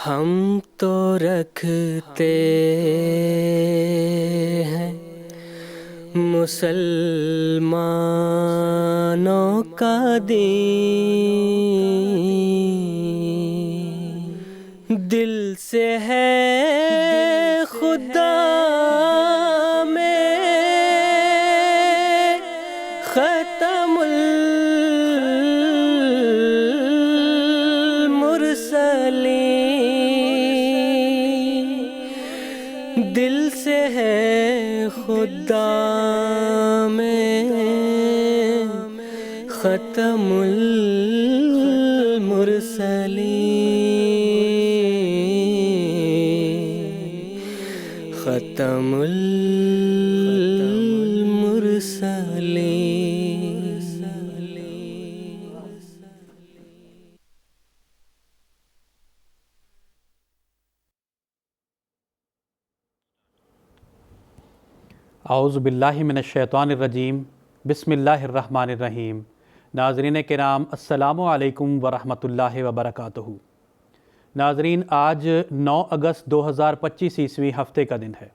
ہم تو رکھتے ہیں مسلمانوں کا دین، دل سے ہے خدا میں ختم المرسلین، دل سے ہے خدا میں ختم المرسلین، ختم المرسلین۔ اعوذ باللہ من الشیطان الرجیم، بسم اللہ الرحمن الرحیم۔ ناظرین کرام، السلام علیکم ورحمۃ اللہ وبرکاتہ۔ ناظرین، آج 9 اگست 2025 عیسوی ہفتے کا دن ہے۔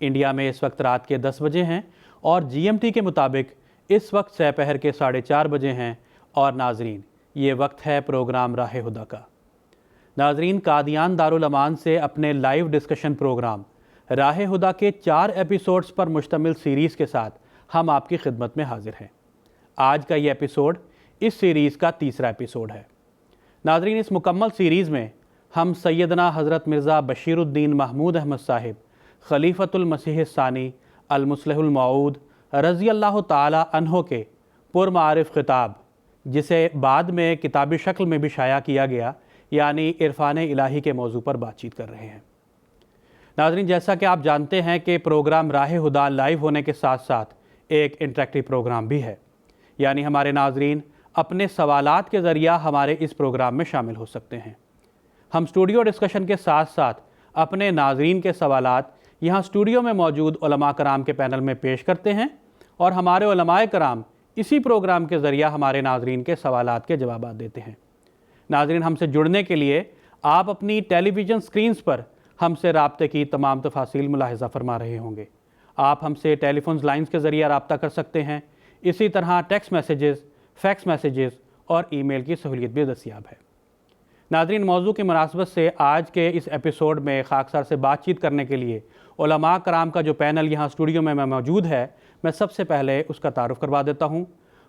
انڈیا میں اس وقت رات کے 10 بجے ہیں اور جی ایم ٹی کے مطابق اس وقت سحر کے 4:30 بجے ہیں۔ اور ناظرین، یہ وقت ہے پروگرام راہ ہدیٰ کا۔ ناظرین، قادیان دارالامان سے اپنے لائیو ڈسکشن پروگرام راہ ہدیٰ کے 4 ایپیسوڈز پر مشتمل سیریز کے ساتھ ہم آپ کی خدمت میں حاضر ہیں۔ آج کا یہ ایپیسوڈ اس سیریز کا تیسرا ایپیسوڈ ہے۔ ناظرین، اس مکمل سیریز میں ہم سیدنا حضرت مرزا بشیر الدین محمود احمد صاحب خلیفۃ المسیح الثانی المصلح الموعود رضی اللہ تعالی عنہ کے پرمعارف خطاب، جسے بعد میں کتابی شکل میں بھی شائع کیا گیا، یعنی عرفان الہی کے موضوع پر بات چیت کر رہے ہیں۔ ناظرین، جیسا کہ آپ جانتے ہیں کہ پروگرام راہ ہدیٰ لائیو ہونے کے ساتھ ساتھ ایک انٹریکٹیو پروگرام بھی ہے، یعنی ہمارے ناظرین اپنے سوالات کے ذریعہ ہمارے اس پروگرام میں شامل ہو سکتے ہیں۔ ہم اسٹوڈیو ڈسکشن کے ساتھ ساتھ اپنے ناظرین کے سوالات یہاں اسٹوڈیو میں موجود علماء کرام کے پینل میں پیش کرتے ہیں، اور ہمارے علماء کرام اسی پروگرام کے ذریعہ ہمارے ناظرین کے سوالات کے جوابات دیتے ہیں۔ ناظرین، ہم سے جڑنے کے لیے آپ اپنی ٹیلی ویژن سکرینز پر ہم سے رابطے کی تمام تفاصیل ملاحظہ فرما رہے ہوں گے۔ آپ ہم سے ٹیلی فونز لائنز کے ذریعہ رابطہ کر سکتے ہیں، اسی طرح ٹیکسٹ میسیجز، فیکس میسیجز اور ای میل کی سہولیت بھی دستیاب ہے۔ ناظرین، موضوع کی مناسبت سے آج کے اس ایپیسوڈ میں خاکسار سے بات چیت کرنے کے لیے علماء کرام کا جو پینل یہاں اسٹوڈیو میں موجود ہے، میں سب سے پہلے اس کا تعارف کروا دیتا ہوں۔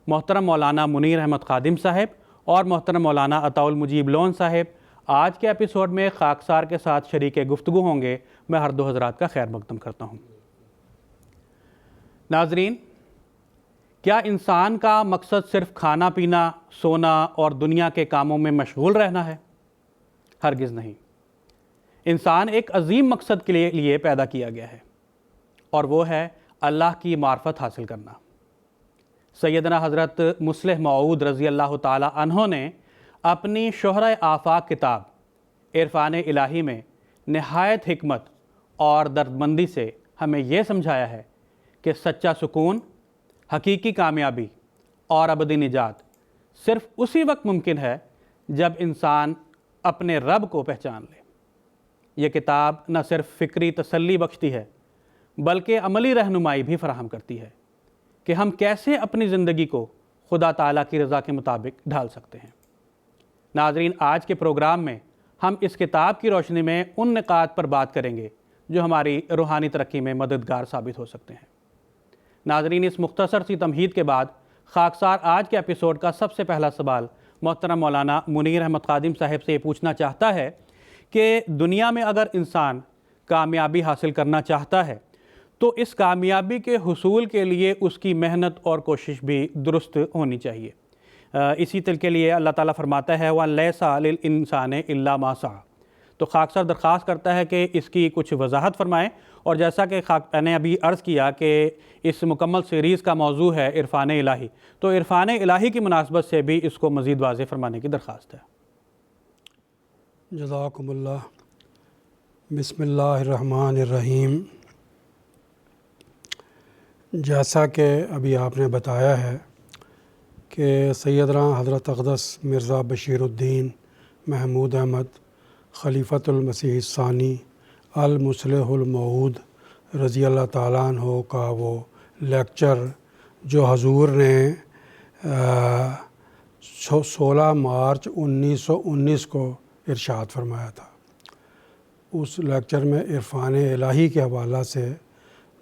محترم مولانا منیر احمد خادم صاحب اور محترم مولانا عطاء المجیب لون صاحب آج کے ایپیسوڈ میں خاکسار کے ساتھ شریک گفتگو ہوں گے۔ میں ہر دو حضرات کا خیر مقدم کرتا ہوں۔ ناظرین، کیا انسان کا مقصد صرف کھانا پینا، سونا اور دنیا کے کاموں میں مشغول رہنا ہے؟ ہرگز نہیں۔ انسان ایک عظیم مقصد کے لیے پیدا کیا گیا ہے، اور وہ ہے اللہ کی معرفت حاصل کرنا۔ سیدنا حضرت مصلح موعود رضی اللہ تعالی عنہ نے اپنی شہرہ آفاق کتاب عرفان الہی میں نہایت حکمت اور دردمندی سے ہمیں یہ سمجھایا ہے کہ سچا سکون، حقیقی کامیابی اور ابدی نجات صرف اسی وقت ممکن ہے جب انسان اپنے رب کو پہچان لے۔ یہ کتاب نہ صرف فکری تسلی بخشتی ہے بلکہ عملی رہنمائی بھی فراہم کرتی ہے کہ ہم کیسے اپنی زندگی کو خدا تعالیٰ کی رضا کے مطابق ڈھال سکتے ہیں۔ ناظرین، آج کے پروگرام میں ہم اس کتاب کی روشنی میں ان نکات پر بات کریں گے جو ہماری روحانی ترقی میں مددگار ثابت ہو سکتے ہیں۔ ناظرین، اس مختصر سی تمہید کے بعد خاکسار آج کے ایپیسوڈ کا سب سے پہلا سوال محترم مولانا منیر احمد خادم صاحب سے یہ پوچھنا چاہتا ہے کہ دنیا میں اگر انسان کامیابی حاصل کرنا چاہتا ہے تو اس کامیابی کے حصول کے لیے اس کی محنت اور کوشش بھی درست ہونی چاہیے۔ اسی طرح کے لیے اللہ تعالیٰ فرماتا ہے وَلَيْسَ لِلْإِنسَانِ إِلَّا مَا سَعَى۔ تو خاکسار درخواست کرتا ہے کہ اس کی کچھ وضاحت فرمائیں، اور جیسا کہ میں نے ابھی عرض کیا کہ اس مکمل سیریز کا موضوع ہے عرفان الہی، تو عرفان الہی کی مناسبت سے بھی اس کو مزید واضح فرمانے کی درخواست ہے۔ جزاکم اللہ۔ بسم اللہ الرحمن الرحیم۔ جیسا کہ ابھی آپ نے بتایا ہے کہ سیدنا حضرت اقدس مرزا بشیر الدین محمود احمد خلیفۃ المسیح الثانی المصلح الموعود رضی اللہ تعالیٰ عنہ کا وہ لیکچر جو حضور نے 16 مارچ 1919 کو ارشاد فرمایا تھا، اس لیکچر میں عرفان الہی کے حوالہ سے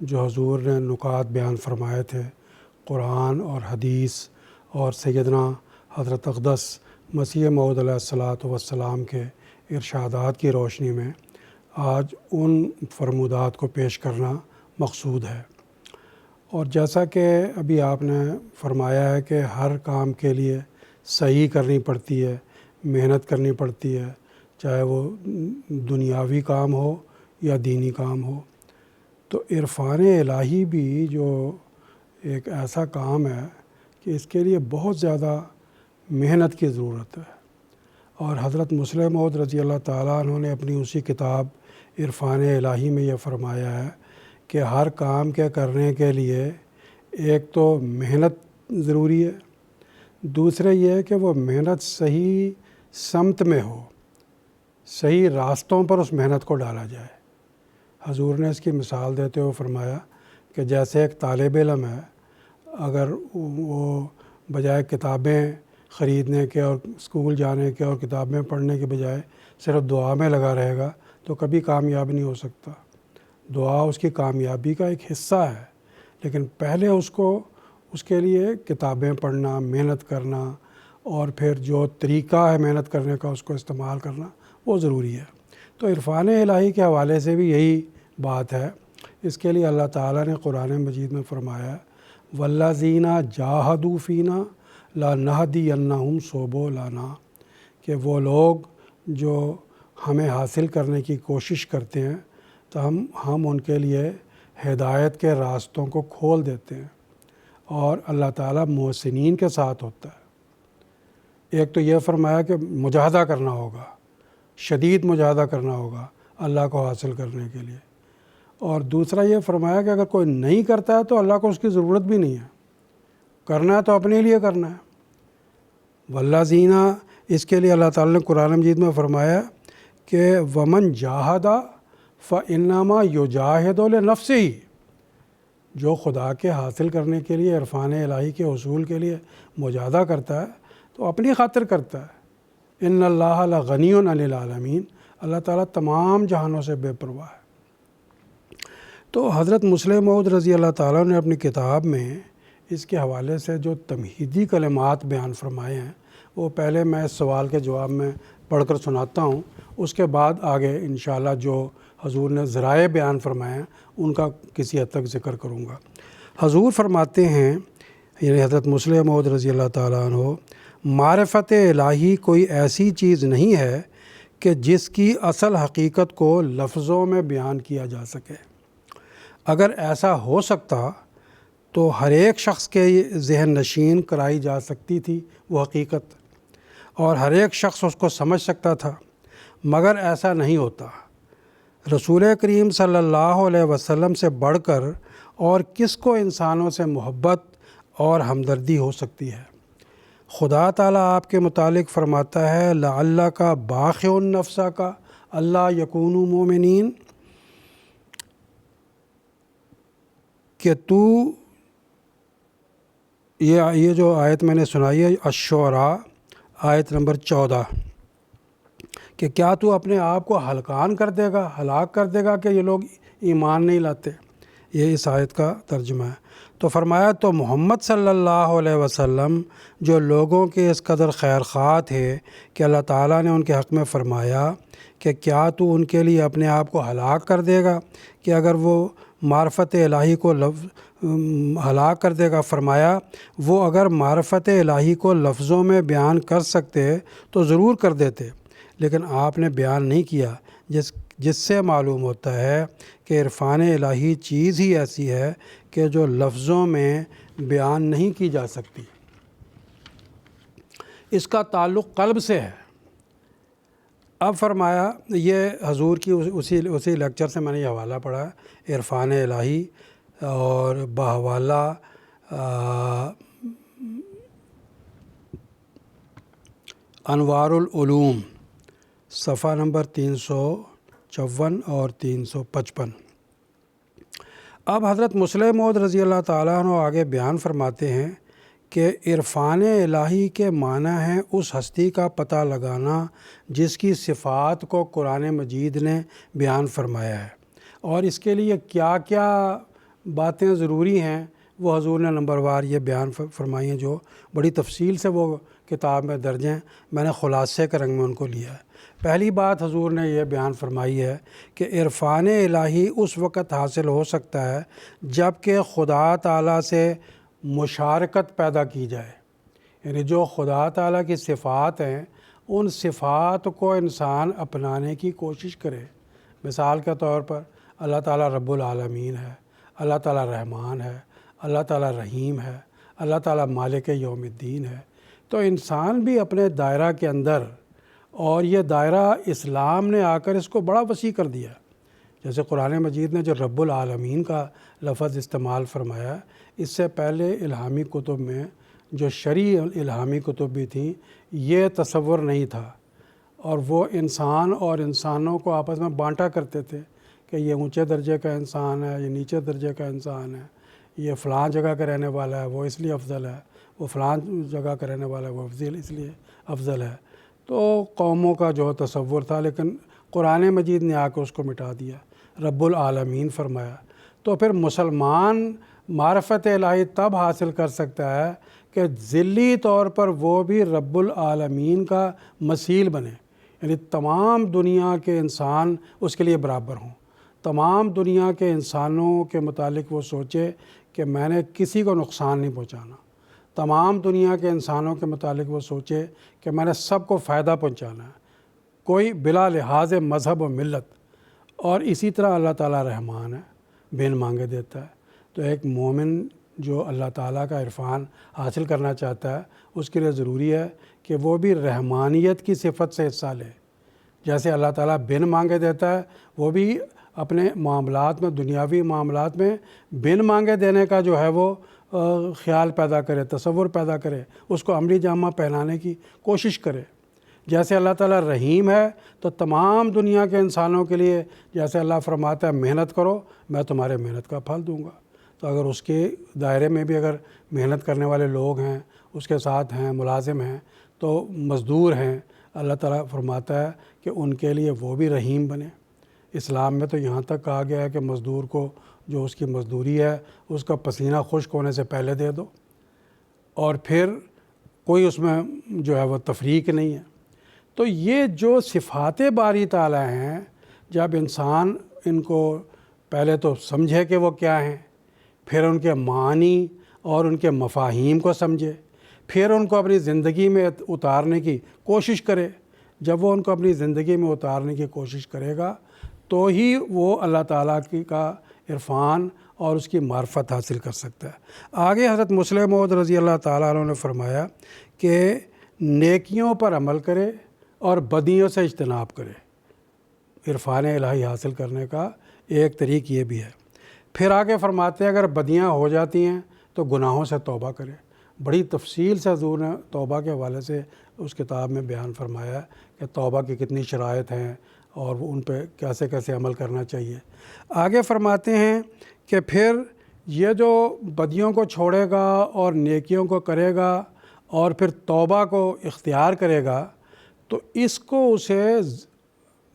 جو حضور نے نکات بیان فرمائے تھے قرآن اور حدیث اور سیدنا حضرت اقدس مسیح موعود علیہ الصلاۃ والسلام کے ارشادات کی روشنی میں آج ان فرمودات کو پیش کرنا مقصود ہے۔ اور جیسا کہ ابھی آپ نے فرمایا ہے کہ ہر کام کے لیے صحیح کرنی پڑتی ہے، محنت کرنی پڑتی ہے، چاہے وہ دنیاوی کام ہو یا دینی کام ہو، تو عرفان الہی بھی جو ایک ایسا کام ہے کہ اس کے لیے بہت زیادہ محنت کی ضرورت ہے۔ اور حضرت مسلح موعود رضی اللہ تعالیٰ عنہ نے اپنی اسی کتاب عرفان الہی میں یہ فرمایا ہے کہ ہر کام کے کرنے کے لیے ایک تو محنت ضروری ہے، دوسرے یہ ہے کہ وہ محنت صحیح سمت میں ہو، صحیح راستوں پر اس محنت کو ڈالا جائے۔ حضور نے اس کی مثال دیتے ہوئے فرمایا کہ جیسے ایک طالب علم ہے، اگر وہ بجائے کتابیں خریدنے کے اور اسکول جانے کے اور کتابیں پڑھنے کے بجائے صرف دعا میں لگا رہے گا تو کبھی کامیاب نہیں ہو سکتا۔ دعا اس کی کامیابی کا ایک حصہ ہے، لیکن پہلے اس کے لیے کتابیں پڑھنا، محنت کرنا، اور پھر جو طریقہ ہے محنت کرنے کا اس کو استعمال کرنا وہ ضروری ہے۔ تو عرفان الہی کے حوالے سے بھی یہی بات ہے۔ اس کے لیے اللہ تعالیٰ نے قرآن مجید میں فرمایا والذین جاہدوا فینا لنہدینہم سبلنا، کہ وہ لوگ جو ہمیں حاصل کرنے کی کوشش کرتے ہیں تو ہم ان کے لیے ہدایت کے راستوں کو کھول دیتے ہیں، اور اللہ تعالیٰ محسنین کے ساتھ ہوتا ہے۔ ایک تو یہ فرمایا کہ مجاہدہ کرنا ہوگا، شدید مجاہدہ کرنا ہوگا اللہ کو حاصل کرنے کے لیے، اور دوسرا یہ فرمایا کہ اگر کوئی نہیں کرتا ہے تو اللہ کو اس کی ضرورت بھی نہیں ہے، کرنا ہے تو اپنے لیے کرنا ہے۔ والذین، اس کے لیے اللہ تعالیٰ نے قرآن مجید میں فرمایا کہ ومن جاہد فانما یجاہد لنفسہ، جو خدا کے حاصل کرنے کے لیے عرفان الہی کے حصول کے لیے مجاہدہ کرتا ہے تو اپنی خاطر کرتا ہے۔ ان اللہ لغنی عن العالمین، اللہ تعالیٰ تمام جہانوں سے بے پرواہ ہے۔ تو حضرت مسلح موعود رضی اللہ تعالیٰ نے اپنی کتاب میں اس کے حوالے سے جو تمہیدی کلمات بیان فرمائے ہیں وہ پہلے میں اس سوال کے جواب میں پڑھ کر سناتا ہوں، اس کے بعد آگے انشاءاللہ جو حضور نے ذرائع بیان فرمائے ہیں ان کا کسی حد تک ذکر کروں گا۔ حضور فرماتے ہیں، یعنی حضرت مسلح موعود رضی اللہ تعالیٰ عنہ، معرفت الہی کوئی ایسی چیز نہیں ہے کہ جس کی اصل حقیقت کو لفظوں میں بیان کیا جا سکے۔ اگر ایسا ہو سکتا تو ہر ایک شخص کے ذہن نشین کرائی جا سکتی تھی وہ حقیقت، اور ہر ایک شخص اس کو سمجھ سکتا تھا، مگر ایسا نہیں ہوتا۔ رسول کریم صلی اللہ علیہ وسلم سے بڑھ کر اور کس کو انسانوں سے محبت اور ہمدردی ہو سکتی ہے؟ خدا تعالیٰ آپ کے متعلق فرماتا ہے لعلک باخع نفسک الا یکونوا مؤمنین، کہ تو یہ جو آیت میں نے سنائی ہے الشعراء آیت نمبر 14، کہ کیا تو اپنے آپ کو ہلکان کر دے گا، ہلاک کر دے گا کہ یہ لوگ ایمان نہیں لاتے؟ یہ اس آیت کا ترجمہ ہے۔ تو فرمایا تو محمد صلی اللہ علیہ وسلم جو لوگوں کے اس قدر خیر خواہ تھے کہ اللہ تعالیٰ نے ان کے حق میں فرمایا کہ کیا تو ان کے لیے اپنے آپ کو ہلاک کر دے گا کہ اگر وہ معرفت الہی کو ہلاک کر دے گا۔ فرمایا وہ اگر معرفت الہی کو لفظوں میں بیان کر سکتے تو ضرور کر دیتے، لیکن آپ نے بیان نہیں کیا، جس سے معلوم ہوتا ہے کہ عرفان الہی چیز ہی ایسی ہے کہ جو لفظوں میں بیان نہیں کی جا سکتی، اس کا تعلق قلب سے ہے۔ اب فرمایا، یہ حضور کی اسی لیکچر سے میں نے یہ حوالہ پڑھا ہے، عرفان الہی اور بحوالہ انوار العلوم صفحہ نمبر 354 اور 355۔ اب حضرت مسلم موعود رضی اللہ تعالیٰ عنہ آگے بیان فرماتے ہیں کہ عرفان الہی کے معنی ہیں اس ہستی کا پتہ لگانا جس کی صفات کو قرآن مجید نے بیان فرمایا ہے، اور اس کے لیے کیا کیا باتیں ضروری ہیں وہ حضور نے نمبر وار یہ بیان فرمائی ہیں، جو بڑی تفصیل سے وہ کتاب میں درج ہیں۔ میں نے خلاصے کے رنگ میں ان کو لیا ہے۔ پہلی بات حضور نے یہ بیان فرمائی ہے کہ عرفان الہی اس وقت حاصل ہو سکتا ہے جب کہ خدا تعالیٰ سے مشارکت پیدا کی جائے، یعنی جو خدا تعالیٰ کی صفات ہیں ان صفات کو انسان اپنانے کی کوشش کرے۔ مثال کے طور پر اللہ تعالیٰ رب العالمین ہے، اللہ تعالیٰ رحمان ہے، اللہ تعالیٰ رحیم ہے، اللہ تعالیٰ مالک یوم الدین ہے۔ تو انسان بھی اپنے دائرہ کے اندر، اور یہ دائرہ اسلام نے آ کر اس کو بڑا وسیع کر دیا، جیسے قرآن مجید نے جو رب العالمین کا لفظ استعمال فرمایا، اس سے پہلے الہامی کتب میں جو شرعی الہامی کتب بھی تھیں یہ تصور نہیں تھا، اور وہ انسان اور انسانوں کو آپس میں بانٹا کرتے تھے کہ یہ اونچے درجے کا انسان ہے، یہ نیچے درجے کا انسان ہے، یہ فلاں جگہ کا رہنے والا ہے وہ اس لیے افضل ہے، وہ فلاں جگہ کا رہنے والا ہے وہ اس لیے افضل ہے۔ تو قوموں کا جو تصور تھا، لیکن قرآن مجید نے آ کے اس کو مٹا دیا، رب العالمین فرمایا۔ تو پھر مسلمان معرفت الہی تب حاصل کر سکتا ہے کہ ذلی طور پر وہ بھی رب العالمین کا مثیل بنے، یعنی تمام دنیا کے انسان اس کے لیے برابر ہوں، تمام دنیا کے انسانوں کے متعلق وہ سوچے کہ میں نے کسی کو نقصان نہیں پہنچانا، تمام دنیا کے انسانوں کے متعلق وہ سوچے کہ میں نے سب کو فائدہ پہنچانا ہے، کوئی بلا لحاظ مذہب و ملت۔ اور اسی طرح اللہ تعالیٰ رحمان ہے، بن مانگے دیتا ہے۔ تو ایک مومن جو اللہ تعالیٰ کا عرفان حاصل کرنا چاہتا ہے اس کے لیے ضروری ہے کہ وہ بھی رحمانیت کی صفت سے حصہ لے، جیسے اللہ تعالیٰ بن مانگے دیتا ہے، وہ بھی اپنے معاملات میں، دنیاوی معاملات میں بن مانگے دینے کا جو ہے وہ خیال پیدا کرے، تصور پیدا کرے، اس کو عملی جامہ پہنانے کی کوشش کرے۔ جیسے اللہ تعالیٰ رحیم ہے تو تمام دنیا کے انسانوں کے لیے جیسے اللہ فرماتا ہے محنت کرو میں تمہارے محنت کا پھل دوں گا، تو اگر اس کے دائرے میں بھی اگر محنت کرنے والے لوگ ہیں، اس کے ساتھ ہیں، ملازم ہیں، تو مزدور ہیں، اللہ تعالیٰ فرماتا ہے کہ ان کے لیے وہ بھی رحیم بنے۔ اسلام میں تو یہاں تک کہا گیا ہے کہ مزدور کو جو اس کی مزدوری ہے اس کا پسینہ خشک ہونے سے پہلے دے دو، اور پھر کوئی اس میں جو ہے وہ تفریق نہیں ہے۔ تو یہ جو صفات باری تعالیٰ ہیں، جب انسان ان کو پہلے تو سمجھے کہ وہ کیا ہیں، پھر ان کے معنی اور ان کے مفاہیم کو سمجھے، پھر ان کو اپنی زندگی میں اتارنے کی کوشش کرے، جب وہ ان کو اپنی زندگی میں اتارنے کی کوشش کرے گا تو ہی وہ اللہ تعالیٰ کا عرفان اور اس کی معرفت حاصل کر سکتا ہے۔ آگے حضرت مسلم موعود رضی اللہ تعالیٰ عنہ نے فرمایا کہ نیکیوں پر عمل کرے اور بدیوں سے اجتناب کرے۔ عرفان الہی حاصل کرنے کا ایک طریق یہ بھی ہے۔ پھر آگے فرماتے ہیں اگر بدیاں ہو جاتی ہیں تو گناہوں سے توبہ کرے۔ بڑی تفصیل سے حضور نے توبہ کے حوالے سے اس کتاب میں بیان فرمایا ہے کہ توبہ کی کتنی شرائط ہیں اور ان پہ کیسے کیسے عمل کرنا چاہیے۔ آگے فرماتے ہیں کہ پھر یہ جو بدیوں کو چھوڑے گا اور نیکیوں کو کرے گا اور پھر توبہ کو اختیار کرے گا تو اس کو اسے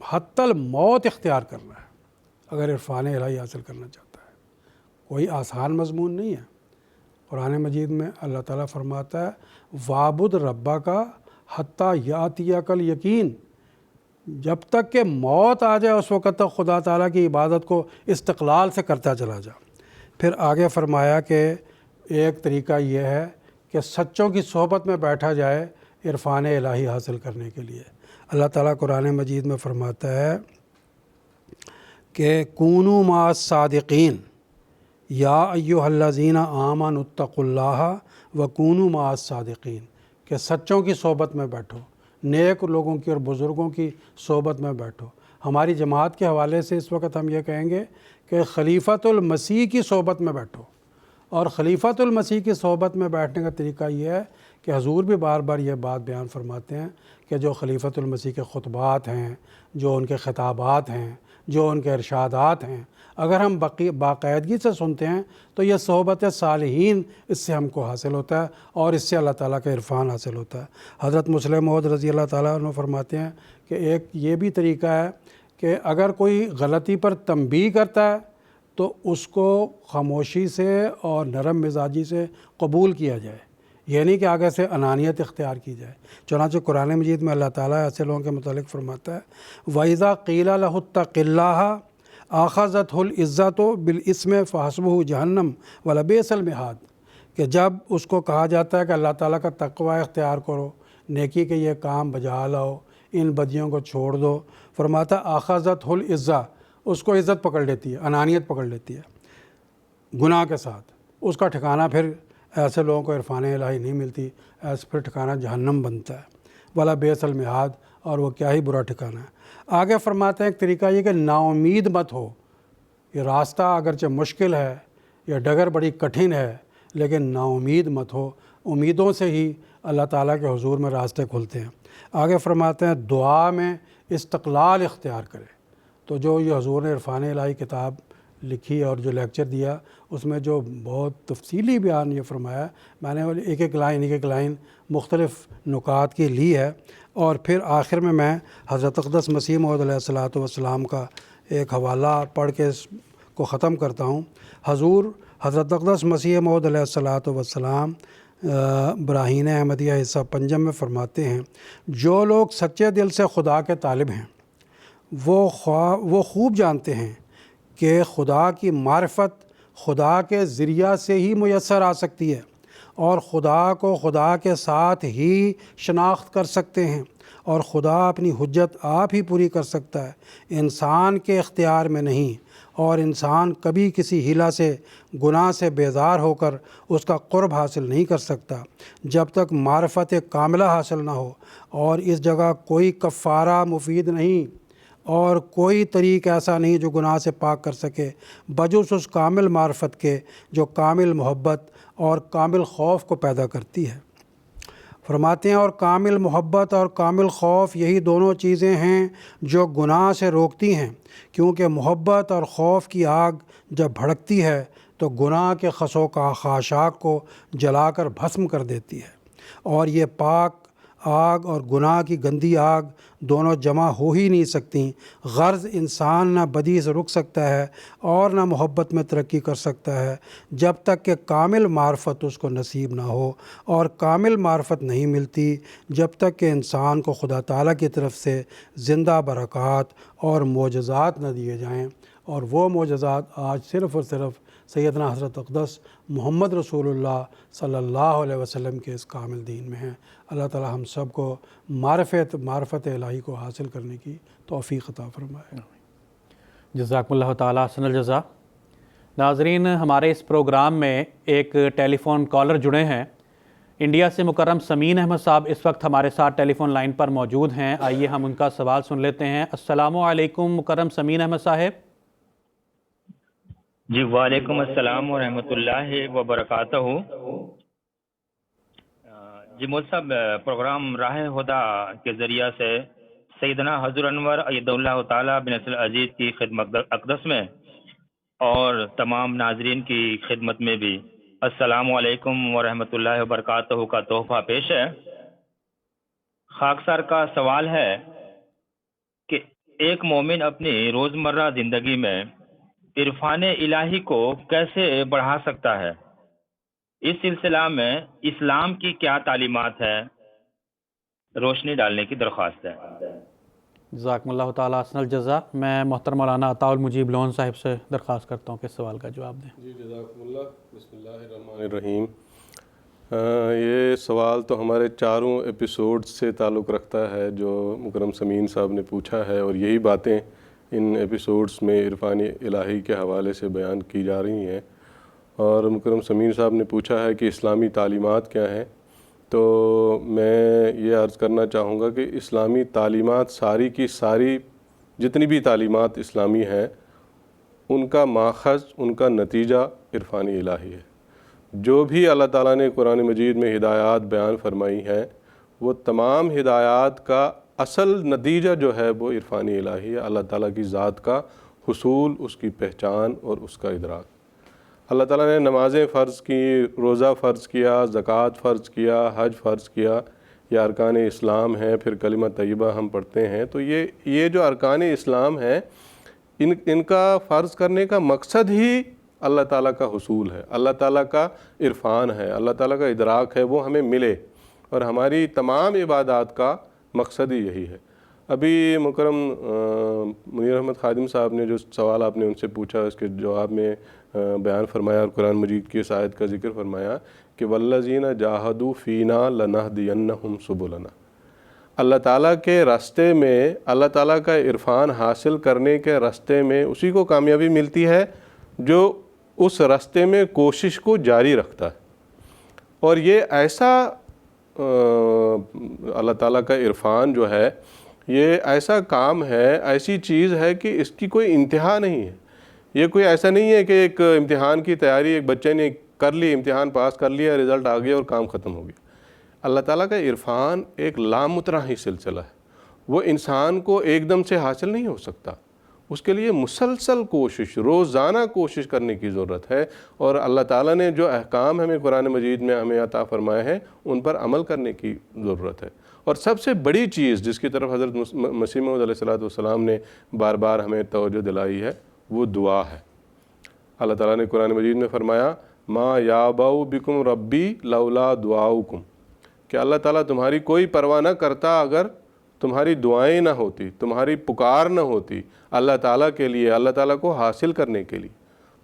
حتی الموت اختیار کرنا ہے اگر عرفان الہی حاصل کرنا چاہتا ہے۔ کوئی آسان مضمون نہیں ہے۔ قرآن مجید میں اللہ تعالیٰ فرماتا ہے وَعْبُدْ رَبَّكَ حَتَّى يَأْتِيَكَ الْيَقِينُ، جب تک کہ موت آ جائے اس وقت تک خدا تعالیٰ کی عبادت کو استقلال سے کرتا چلا جا۔ پھر آگے فرمایا کہ ایک طریقہ یہ ہے کہ سچوں کی صحبت میں بیٹھا جائے عرفان الہی حاصل کرنے کے لیے۔ اللہ تعالیٰ قرآن مجید میں فرماتا ہے کہ کونوا مع الصادقین یا ایھا الذین آمنوا اتقوا اللہ وکونوا مع الصادقین، کہ سچوں کی صحبت میں بیٹھو، نیک لوگوں کی اور بزرگوں کی صحبت میں بیٹھو۔ ہماری جماعت کے حوالے سے اس وقت ہم یہ کہیں گے کہ خلیفۃ المسیح کی صحبت میں بیٹھو، اور خلیفۃ المسیح کی صحبت میں بیٹھنے کا طریقہ یہ ہے کہ حضور بھی بار بار یہ بات بیان فرماتے ہیں کہ جو خلیفۃ المسیح کے خطبات ہیں، جو ان کے خطابات ہیں، جو ان کے ارشادات ہیں، اگر ہم باقاعدگی سے سنتے ہیں تو یہ صحبت صالحین اس سے ہم کو حاصل ہوتا ہے اور اس سے اللہ تعالیٰ کا عرفان حاصل ہوتا ہے۔ حضرت مسلم موعود رضی اللہ تعالیٰ عنہ فرماتے ہیں کہ ایک یہ بھی طریقہ ہے کہ اگر کوئی غلطی پر تنبیہ کرتا ہے تو اس کو خاموشی سے اور نرم مزاجی سے قبول کیا جائے، یہ نہیں کہ آگے سے انانیت اختیار کی جائے۔ چنانچہ قرآن مجید میں اللہ تعالیٰ ایسے لوگوں کے متعلق فرماتا ہے وَإِذَا قِيلَ لَهُ اتَّقِ اللَّهَ آخذتہ العزت بالاسم فحسبہ جہنم ولبئس المہاد، کہ جب اس کو کہا جاتا ہے کہ اللہ تعالیٰ کا تقوی اختیار کرو، نیکی کے یہ کام بجا لاؤ، ان بدیوں کو چھوڑ دو، فرماتا آخذتہ العزت، اس کو عزت پکڑ لیتی ہے، انانیت پکڑ لیتی ہے گناہ کے ساتھ، اس کا ٹھکانہ پھر ایسے لوگوں کو عرفان الہی نہیں ملتی، ایسے پھر ٹھکانہ جہنم بنتا ہے، ولبئس المہاد، اور وہ کیا ہی برا ٹھکانہ ہے۔ آگے فرماتے ہیں ایک طریقہ یہ کہ نا امید مت ہو، یہ راستہ اگرچہ مشکل ہے، یہ ڈگر بڑی کٹھن ہے، لیکن نا امید مت ہو، امیدوں سے ہی اللہ تعالیٰ کے حضور میں راستے کھلتے ہیں۔ آگے فرماتے ہیں دعا میں استقلال اختیار کرے، تو جو یہ حضور نے عرفان الہی کتاب لکھی اور جو لیکچر دیا اس میں جو بہت تفصیلی بیان یہ فرمایا ہے، میں نے ایک ایک لائن مختلف نکات کی لی ہے، اور پھر آخر میں حضرت اقدس مسیح موعود علیہ الصلوۃ والسلام کا ایک حوالہ پڑھ کے اس کو ختم کرتا ہوں۔ حضور حضرت اقدس مسیح موعود علیہ الصلوۃ والسلام براہین احمدیہ حصہ پنجم میں فرماتے ہیں جو لوگ سچے دل سے خدا کے طالب ہیں وہ خوب جانتے ہیں کہ خدا کی معرفت خدا کے ذریعہ سے ہی میسر آ سکتی ہے، اور خدا کو خدا کے ساتھ ہی شناخت کر سکتے ہیں، اور خدا اپنی حجت آپ ہی پوری کر سکتا ہے، انسان کے اختیار میں نہیں، اور انسان کبھی کسی ہیلا سے گناہ سے بیزار ہو کر اس کا قرب حاصل نہیں کر سکتا جب تک معرفت کاملہ حاصل نہ ہو، اور اس جگہ کوئی کفارہ مفید نہیں اور کوئی طریق ایسا نہیں جو گناہ سے پاک کر سکے بجز اس کامل معرفت کے جو کامل محبت اور کامل خوف کو پیدا کرتی ہے۔ فرماتے ہیں اور کامل محبت اور کامل خوف یہی دونوں چیزیں ہیں جو گناہ سے روکتی ہیں، کیونکہ محبت اور خوف کی آگ جب بھڑکتی ہے تو گناہ کے خسو کا خاشاک کو جلا کر بھسم کر دیتی ہے، اور یہ پاک آگ اور گناہ کی گندی آگ دونوں جمع ہو ہی نہیں سکتی، غرض انسان نہ بدی سے رک سکتا ہے اور نہ محبت میں ترقی کر سکتا ہے جب تک کہ کامل معرفت اس کو نصیب نہ ہو، اور کامل معرفت نہیں ملتی جب تک کہ انسان کو خدا تعالیٰ کی طرف سے زندہ برکات اور معجزات نہ دیے جائیں، اور وہ معجزات آج صرف اور صرف سیدنا حضرت اقدس محمد رسول اللہ صلی اللہ علیہ وسلم کے اس کامل دین میں ہیں۔ اللہ تعالی ہم سب کو معرفت الہی کو حاصل کرنے کی توفیق عطا فرمائے۔ جزاکم اللہ تعالیٰ احسن الجزا۔ ناظرین، ہمارے اس پروگرام میں ایک ٹیلی فون کالر جڑے ہیں، انڈیا سے مکرم سمین احمد صاحب اس وقت ہمارے ساتھ ٹیلی فون لائن پر موجود ہیں۔ آئیے ہم ان کا سوال سن لیتے ہیں۔ السلام علیکم مکرم سمین احمد صاحب۔ جی وعلیکم السلام ورحمۃ اللہ وبرکاتہ۔ جی مولوی صاحب، پروگرام راہ ہدیٰ کے ذریعہ سے سیدنا حضور انور اید اللہ تعالیٰ بن نصر العزیز کی خدمت اقدس میں اور تمام ناظرین کی خدمت میں بھی السلام علیکم ورحمۃ اللہ وبرکاتہ کا تحفہ پیش ہے۔ خاکسار کا سوال ہے کہ ایک مومن اپنی روزمرہ زندگی میں عرفان الہی کو کیسے بڑھا سکتا ہے؟ اس سلسلہ میں اسلام کی کیا تعلیمات ہے؟ روشنی ڈالنے کی درخواست ہے۔ جزاکم اللہ تعالیٰ احسن الجزا۔ میں محترم مولانا عطاء المجیب لون صاحب سے درخواست کرتا ہوں کہ سوال کا جواب دیں۔ جی جزاکم اللہ۔ بسم اللہ الرحمن الرحیم۔ یہ سوال تو ہمارے چاروں ایپیسوڈ سے تعلق رکھتا ہے جو مکرم سمین صاحب نے پوچھا ہے، اور یہی باتیں ان ایپیسوڈز میں عرفان الہی کے حوالے سے بیان کی جا رہی ہیں۔ اور مکرم سمین صاحب نے پوچھا ہے کہ اسلامی تعلیمات کیا ہیں، تو میں یہ عرض کرنا چاہوں گا کہ اسلامی تعلیمات ساری کی ساری جتنی بھی تعلیمات اسلامی ہیں ان کا ماخذ، ان کا نتیجہ عرفان الہی ہے۔ جو بھی اللہ تعالیٰ نے قرآن مجید میں ہدایات بیان فرمائی ہیں وہ تمام ہدایات کا اصل نتیجہ جو ہے وہ عرفان الہی ہے، اللہ تعالیٰ کی ذات کا حصول، اس کی پہچان اور اس کا ادراک۔ اللہ تعالیٰ نے نمازیں فرض کی، روزہ فرض کیا، زکوٰۃ فرض کیا، حج فرض کیا، یہ ارکان اسلام ہیں، پھر کلمہ طیبہ ہم پڑھتے ہیں، تو یہ جو ارکان اسلام ہیں ان کا فرض کرنے کا مقصد ہی اللہ تعالیٰ کا حصول ہے، اللہ تعالیٰ کا عرفان ہے، اللہ تعالیٰ کا ادراک ہے، وہ ہمیں ملے، اور ہماری تمام عبادات کا مقصد ہی یہی ہے۔ ابھی مکرم منیر احمد خادم صاحب نے جو سوال آپ نے ان سے پوچھا، اس کے جواب میں بیان فرمایا اور قرآن مجید کی اس آیت کا ذکر فرمایا کہ والذین جاہدوا فینا لنہدینہم سبلنا۔ اللہ تعالیٰ کے راستے میں، اللہ تعالیٰ کا عرفان حاصل کرنے کے راستے میں اسی کو کامیابی ملتی ہے جو اس راستے میں کوشش کو جاری رکھتا ہے۔ اور یہ ایسا اللہ تعالیٰ کا عرفان جو ہے یہ ایسا کام ہے، ایسی چیز ہے کہ اس کی کوئی انتہا نہیں ہے۔ یہ کوئی ایسا نہیں ہے کہ ایک امتحان کی تیاری ایک بچے نے کر لی، امتحان پاس کر لیا، رزلٹ آ گیا اور کام ختم ہو گیا۔ اللہ تعالیٰ کا عرفان ایک لامتناہی سلسلہ ہے، وہ انسان کو ایک دم سے حاصل نہیں ہو سکتا، اس کے لیے مسلسل کوشش، روزانہ کوشش کرنے کی ضرورت ہے، اور اللہ تعالیٰ نے جو احکام ہمیں قرآن مجید میں ہمیں عطا فرمائے ہیں ان پر عمل کرنے کی ضرورت ہے۔ اور سب سے بڑی چیز جس کی طرف حضرت مسیح موعود علیہ السلام نے بار بار ہمیں توجہ دلائی ہے وہ دعا ہے۔ اللہ تعالیٰ نے قرآن مجید میں فرمایا ما یابأ بکم ربی لولا دعاؤکم، کہ اللہ تعالیٰ تمہاری کوئی پرواہ نہ کرتا اگر تمہاری دعائیں نہ ہوتی، تمہاری پکار نہ ہوتی اللہ تعالیٰ کے لیے، اللہ تعالیٰ کو حاصل کرنے کے لیے۔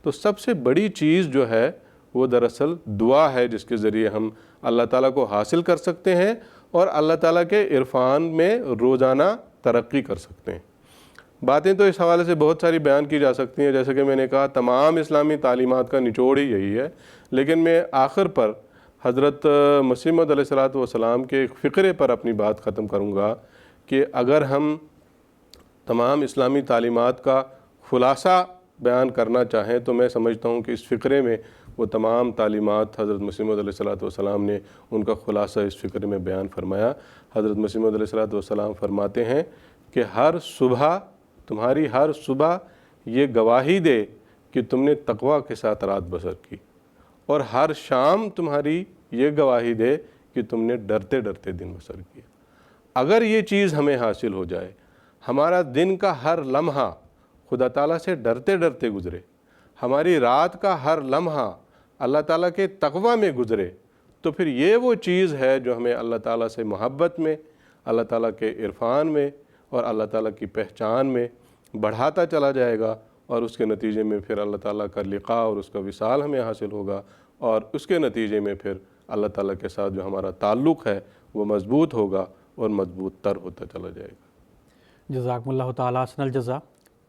تو سب سے بڑی چیز جو ہے وہ دراصل دعا ہے، جس کے ذریعے ہم اللہ تعالیٰ کو حاصل کر سکتے ہیں اور اللہ تعالیٰ کے عرفان میں روزانہ ترقی کر سکتے ہیں۔ باتیں تو اس حوالے سے بہت ساری بیان کی جا سکتی ہیں، جیسے کہ میں نے کہا تمام اسلامی تعلیمات کا نچوڑ ہی یہی ہے، لیکن میں آخر پر حضرت مسیح موعود علیہ السلام کے ایک فقرے پر اپنی بات ختم کروں گا کہ اگر ہم تمام اسلامی تعلیمات کا خلاصہ بیان کرنا چاہیں تو میں سمجھتا ہوں کہ اس فقرے میں وہ تمام تعلیمات حضرت مسیح موعود علیہ السلام نے ان کا خلاصہ اس فقرے میں بیان فرمایا۔ حضرت مسیح موعود علیہ السلام فرماتے ہیں کہ ہر صبح، تمہاری ہر صبح یہ گواہی دے کہ تم نے تقوی کے ساتھ رات بسر کی، اور ہر شام تمہاری یہ گواہی دے کہ تم نے ڈرتے ڈرتے دن بسر کیا۔ اگر یہ چیز ہمیں حاصل ہو جائے، ہمارا دن کا ہر لمحہ خدا تعالیٰ سے ڈرتے ڈرتے گزرے، ہماری رات کا ہر لمحہ اللہ تعالیٰ کے تقوی میں گزرے، تو پھر یہ وہ چیز ہے جو ہمیں اللہ تعالیٰ سے محبت میں، اللہ تعالیٰ کے عرفان میں اور اللہ تعالیٰ کی پہچان میں بڑھاتا چلا جائے گا، اور اس کے نتیجے میں پھر اللہ تعالیٰ کا لقاء اور اس کا وصال ہمیں حاصل ہوگا، اور اس کے نتیجے میں پھر اللہ تعالیٰ کے ساتھ جو ہمارا تعلق ہے وہ مضبوط ہوگا اور مضبوط تر ہوتا چلا جائے گا۔ جزاکم اللہ تعالیٰ احسن الجزا۔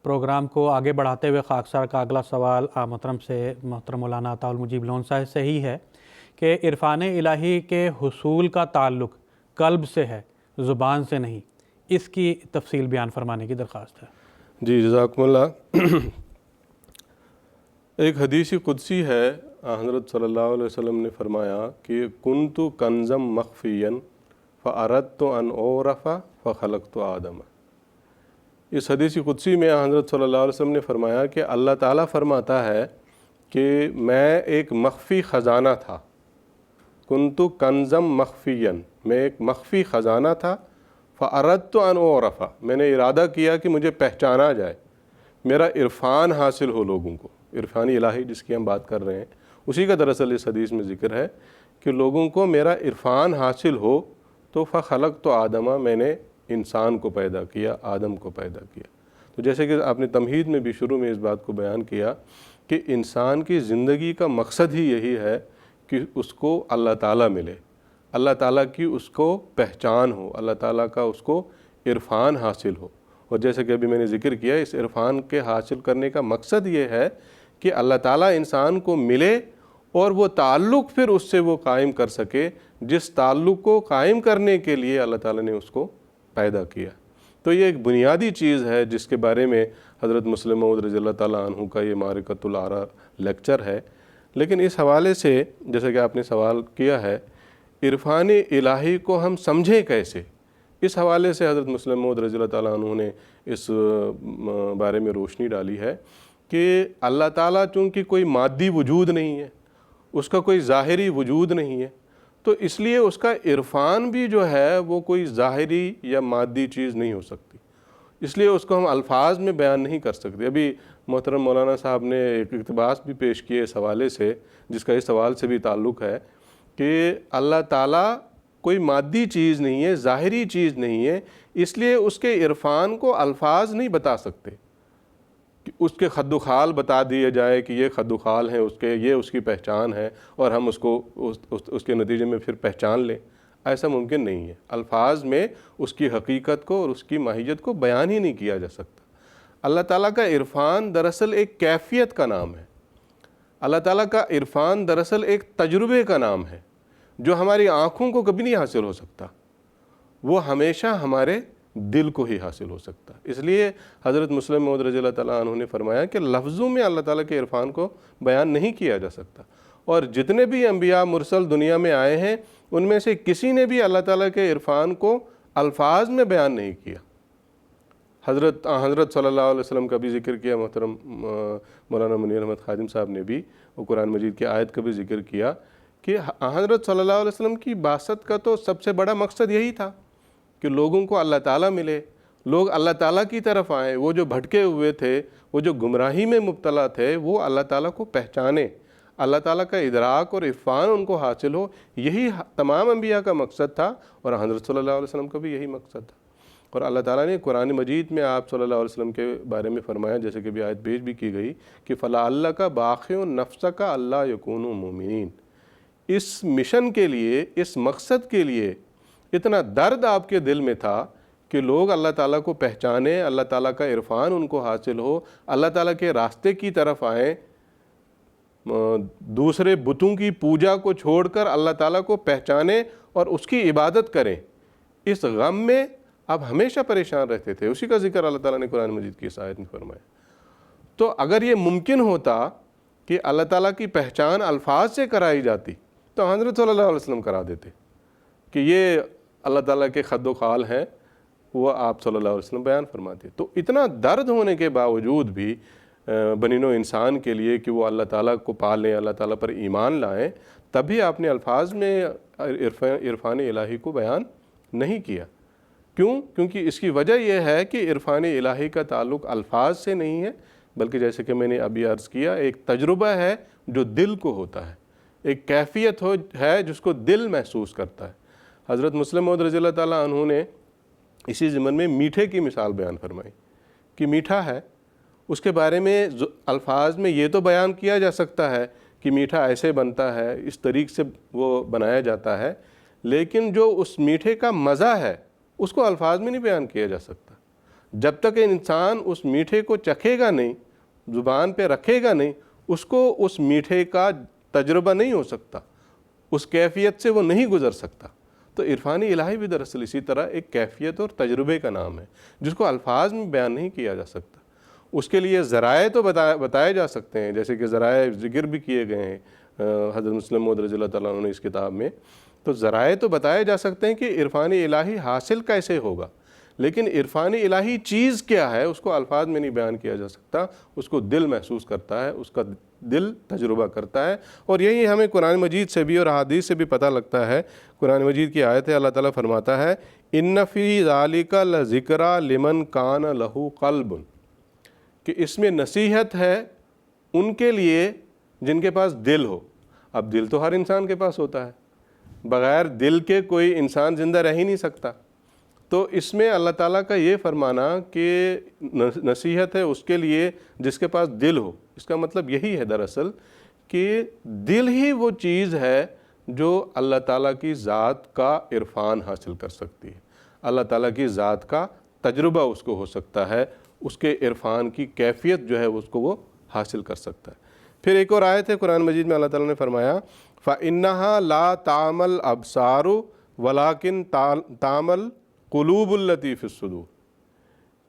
پروگرام کو آگے بڑھاتے ہوئے خاکسار کا اگلا سوال محترم مولانا عطاء المجیب لون صاحب سے ہی ہے کہ عرفان الہی کے حصول کا تعلق قلب سے ہے، زبان سے نہیں، اس کی تفصیل بیان فرمانے کی درخواست ہے۔ جی جزاکم اللہ۔ ایک حدیث قدسی ہے، حضرت صلی اللہ علیہ وسلم نے فرمایا کہ کنت کنزم مخفیا فاردت ان اعرف فخلقت آدم۔ اس حدیث قدسی میں حضرت صلی اللہ علیہ وسلم نے فرمایا کہ اللہ تعالیٰ فرماتا ہے کہ میں ایک مخفی خزانہ تھا، کنت کنزم مخفیا، میں ایک مخفی خزانہ تھا، فاردت ان اعرف، میں نے ارادہ کیا کہ مجھے پہچانا جائے، میرا عرفان حاصل ہو لوگوں کو، عرفان الہی جس کی ہم بات کر رہے ہیں اسی کا دراصل اس حدیث میں ذکر ہے کہ لوگوں کو میرا عرفان حاصل ہو، تو فخلقت آدم، میں نے انسان کو پیدا کیا، آدم کو پیدا کیا۔ تو جیسے کہ آپ نے تمہید میں بھی شروع میں اس بات کو بیان کیا کہ انسان کی زندگی کا مقصد ہی یہی ہے کہ اس کو اللہ تعالیٰ ملے، اللہ تعالیٰ کی اس کو پہچان ہو، اللہ تعالیٰ کا اس کو عرفان حاصل ہو۔ اور جیسے کہ ابھی میں نے ذکر کیا، اس عرفان کے حاصل کرنے کا مقصد یہ ہے کہ اللہ تعالیٰ انسان کو ملے اور وہ تعلق پھر اس سے وہ قائم کر سکے جس تعلق کو قائم کرنے کے لیے اللہ تعالیٰ نے اس کو پیدا کیا۔ تو یہ ایک بنیادی چیز ہے جس کے بارے میں حضرت مسلم موعود رضی اللہ تعالیٰ عنہ کا یہ معرکۃ الآراء لیکچر ہے۔ لیکن اس حوالے سے جیسا کہ آپ نے سوال کیا ہے، عرفان الہی کو ہم سمجھیں کیسے، اس حوالے سے حضرت مسلم موعود رضی اللہ تعالیٰ عنہ نے اس بارے میں روشنی ڈالی ہے کہ اللہ تعالیٰ چونکہ کوئی مادی وجود نہیں ہے، اس کا کوئی ظاہری وجود نہیں ہے، تو اس لیے اس کا عرفان بھی جو ہے وہ کوئی ظاہری یا مادی چیز نہیں ہو سکتی، اس لیے اس کو ہم الفاظ میں بیان نہیں کر سکتے۔ ابھی محترم مولانا صاحب نے ایک اقتباس بھی پیش کیے اس حوالے سے، جس کا اس سوال سے بھی تعلق ہے کہ اللہ تعالیٰ کوئی مادی چیز نہیں ہے، ظاہری چیز نہیں ہے، اس لیے اس کے عرفان کو الفاظ نہیں بتا سکتے کہ اس کے خد و خال بتا دیا جائے کہ یہ خد و خال ہیں اس کے، یہ اس کی پہچان ہے اور ہم اس کو اس کے نتیجے میں پھر پہچان لیں، ایسا ممکن نہیں ہے۔ الفاظ میں اس کی حقیقت کو اور اس کی ماہیت کو بیان ہی نہیں کیا جا سکتا۔ اللہ تعالیٰ کا عرفان دراصل ایک کیفیت کا نام ہے، اللہ تعالیٰ کا عرفان دراصل ایک تجربے کا نام ہے جو ہماری آنکھوں کو کبھی نہیں حاصل ہو سکتا، وہ ہمیشہ ہمارے دل کو ہی حاصل ہو سکتا ہے۔ اس لیے حضرت مسلم موعود رضی اللہ تعالیٰ عنہ نے فرمایا کہ لفظوں میں اللہ تعالیٰ کے عرفان کو بیان نہیں کیا جا سکتا، اور جتنے بھی انبیاء مرسل دنیا میں آئے ہیں ان میں سے کسی نے بھی اللہ تعالیٰ کے عرفان کو الفاظ میں بیان نہیں کیا۔ حضرت صلی اللہ علیہ وسلم کا بھی ذکر کیا، محترم مولانا منیر احمد خادم صاحب نے بھی وہ قرآن مجید کی آیت کا بھی ذکر کیا کہ حضرت صلی اللہ علیہ وسلم کی بعثت کا تو سب سے بڑا مقصد یہی تھا کہ لوگوں کو اللہ تعالیٰ ملے، لوگ اللہ تعالیٰ کی طرف آئیں، وہ جو بھٹکے ہوئے تھے، وہ جو گمراہی میں مبتلا تھے، وہ اللہ تعالیٰ کو پہچانیں، اللہ تعالیٰ کا ادراک اور عرفان ان کو حاصل ہو۔ یہی تمام انبیاء کا مقصد تھا اور حضرت صلی اللہ علیہ وسلم کا بھی یہی مقصد تھا۔ اور اللہ تعالیٰ نے قرآن مجید میں آپ صلی اللہ علیہ وسلم کے بارے میں فرمایا، جیسے کہ بھی آیت پیش بھی کی گئی کہ فَلَعَلَّكَ بَاخِعٌ نَفْسَكَ أَلَّا يَكُونُوا مُؤْمِنِينَ۔ اس مشن کے لیے، اس مقصد کے لیے اتنا درد آپ کے دل میں تھا کہ لوگ اللہ تعالیٰ کو پہچانیں، اللہ تعالیٰ کا عرفان ان کو حاصل ہو، اللہ تعالیٰ کے راستے کی طرف آئیں، دوسرے بتوں کی پوجا کو چھوڑ کر اللہ تعالیٰ کو پہچانیں اور اس کی عبادت کریں۔ اس غم میں آپ ہمیشہ پریشان رہتے تھے، اسی کا ذکر اللہ تعالیٰ نے قرآن مجید کی اس آیت میں فرمایا۔ تو اگر یہ ممکن ہوتا کہ اللہ تعالیٰ کی پہچان الفاظ سے کرائی جاتی تو حضرت صلی اللہ علیہ وسلم کرا دیتے کہ یہ اللہ تعالیٰ کے خد و خال ہیں، وہ آپ صلی اللہ علیہ وسلم بیان فرماتے۔ تو اتنا درد ہونے کے باوجود بھی بنی نوع انسان کے لیے کہ وہ اللہ تعالیٰ کو پالیں، اللہ تعالیٰ پر ایمان لائیں، تبھی آپ نے الفاظ میں عرفان الہی کو بیان نہیں کیا۔ کیوں؟ کیونکہ اس کی وجہ یہ ہے کہ عرفان الہی کا تعلق الفاظ سے نہیں ہے، بلکہ جیسے کہ میں نے ابھی عرض کیا، ایک تجربہ ہے جو دل کو ہوتا ہے، ایک کیفیت ہے جس کو دل محسوس کرتا ہے۔ حضرت مسلم موعود رضی اللہ تعالیٰ عنہ نے اسی ضمن میں میٹھے کی مثال بیان فرمائی کہ میٹھا ہے، اس کے بارے میں الفاظ میں یہ تو بیان کیا جا سکتا ہے کہ میٹھا ایسے بنتا ہے، اس طریق سے وہ بنایا جاتا ہے، لیکن جو اس میٹھے کا مزہ ہے اس کو الفاظ میں نہیں بیان کیا جا سکتا۔ جب تک انسان اس میٹھے کو چکھے گا نہیں، زبان پہ رکھے گا نہیں، اس کو اس میٹھے کا تجربہ نہیں ہو سکتا، اس کیفیت سے وہ نہیں گزر سکتا۔ تو عرفان الہی بھی دراصل اسی طرح ایک کیفیت اور تجربے کا نام ہے جس کو الفاظ میں بیان نہیں کیا جا سکتا۔ اس کے لیے ذرائع تو بتائے جا سکتے ہیں، جیسے کہ ذرائع ذکر بھی کیے گئے ہیں حضرت مسلم موعود رضی اللہ تعالیٰ عنہ نے اس کتاب میں، تو ذرائع تو بتائے جا سکتے ہیں کہ عرفان الہی حاصل کیسے ہوگا، لیکن عرفان الہی چیز کیا ہے اس کو الفاظ میں نہیں بیان کیا جا سکتا، اس کو دل محسوس کرتا ہے، اس کا دل تجربہ کرتا ہے۔ اور یہی ہمیں قرآن مجید سے بھی اور احادیث سے بھی پتہ لگتا ہے۔ قرآن مجید کی آیت ہے، اللہ تعالیٰ فرماتا ہے ان فی ذالک لذکریٰ لمن کان لہ قلب، کہ اس میں نصیحت ہے ان کے لیے جن کے پاس دل ہو۔ اب دل تو ہر انسان کے پاس ہوتا ہے، بغیر دل کے کوئی انسان زندہ رہ ہی نہیں سکتا۔ تو اس میں اللہ تعالیٰ کا یہ فرمانا کہ نصیحت ہے اس کے لیے جس کے پاس دل ہو، اس کا مطلب یہی ہے دراصل کہ دل ہی وہ چیز ہے جو اللہ تعالیٰ کی ذات کا عرفان حاصل کر سکتی ہے، اللہ تعالیٰ کی ذات کا تجربہ اس کو ہو سکتا ہے، اس کے عرفان کی کیفیت جو ہے اس کو وہ حاصل کر سکتا ہے۔ پھر ایک اور آیت ہے قرآن مجید میں، اللہ تعالیٰ نے فرمایا فَإِنَّهَا لَا تَعْمَى الْأَبْصَارُ وَلَكِنْ تَعْمَى الْقُلُوبُ الَّتِي فِي الصُّدُورِ،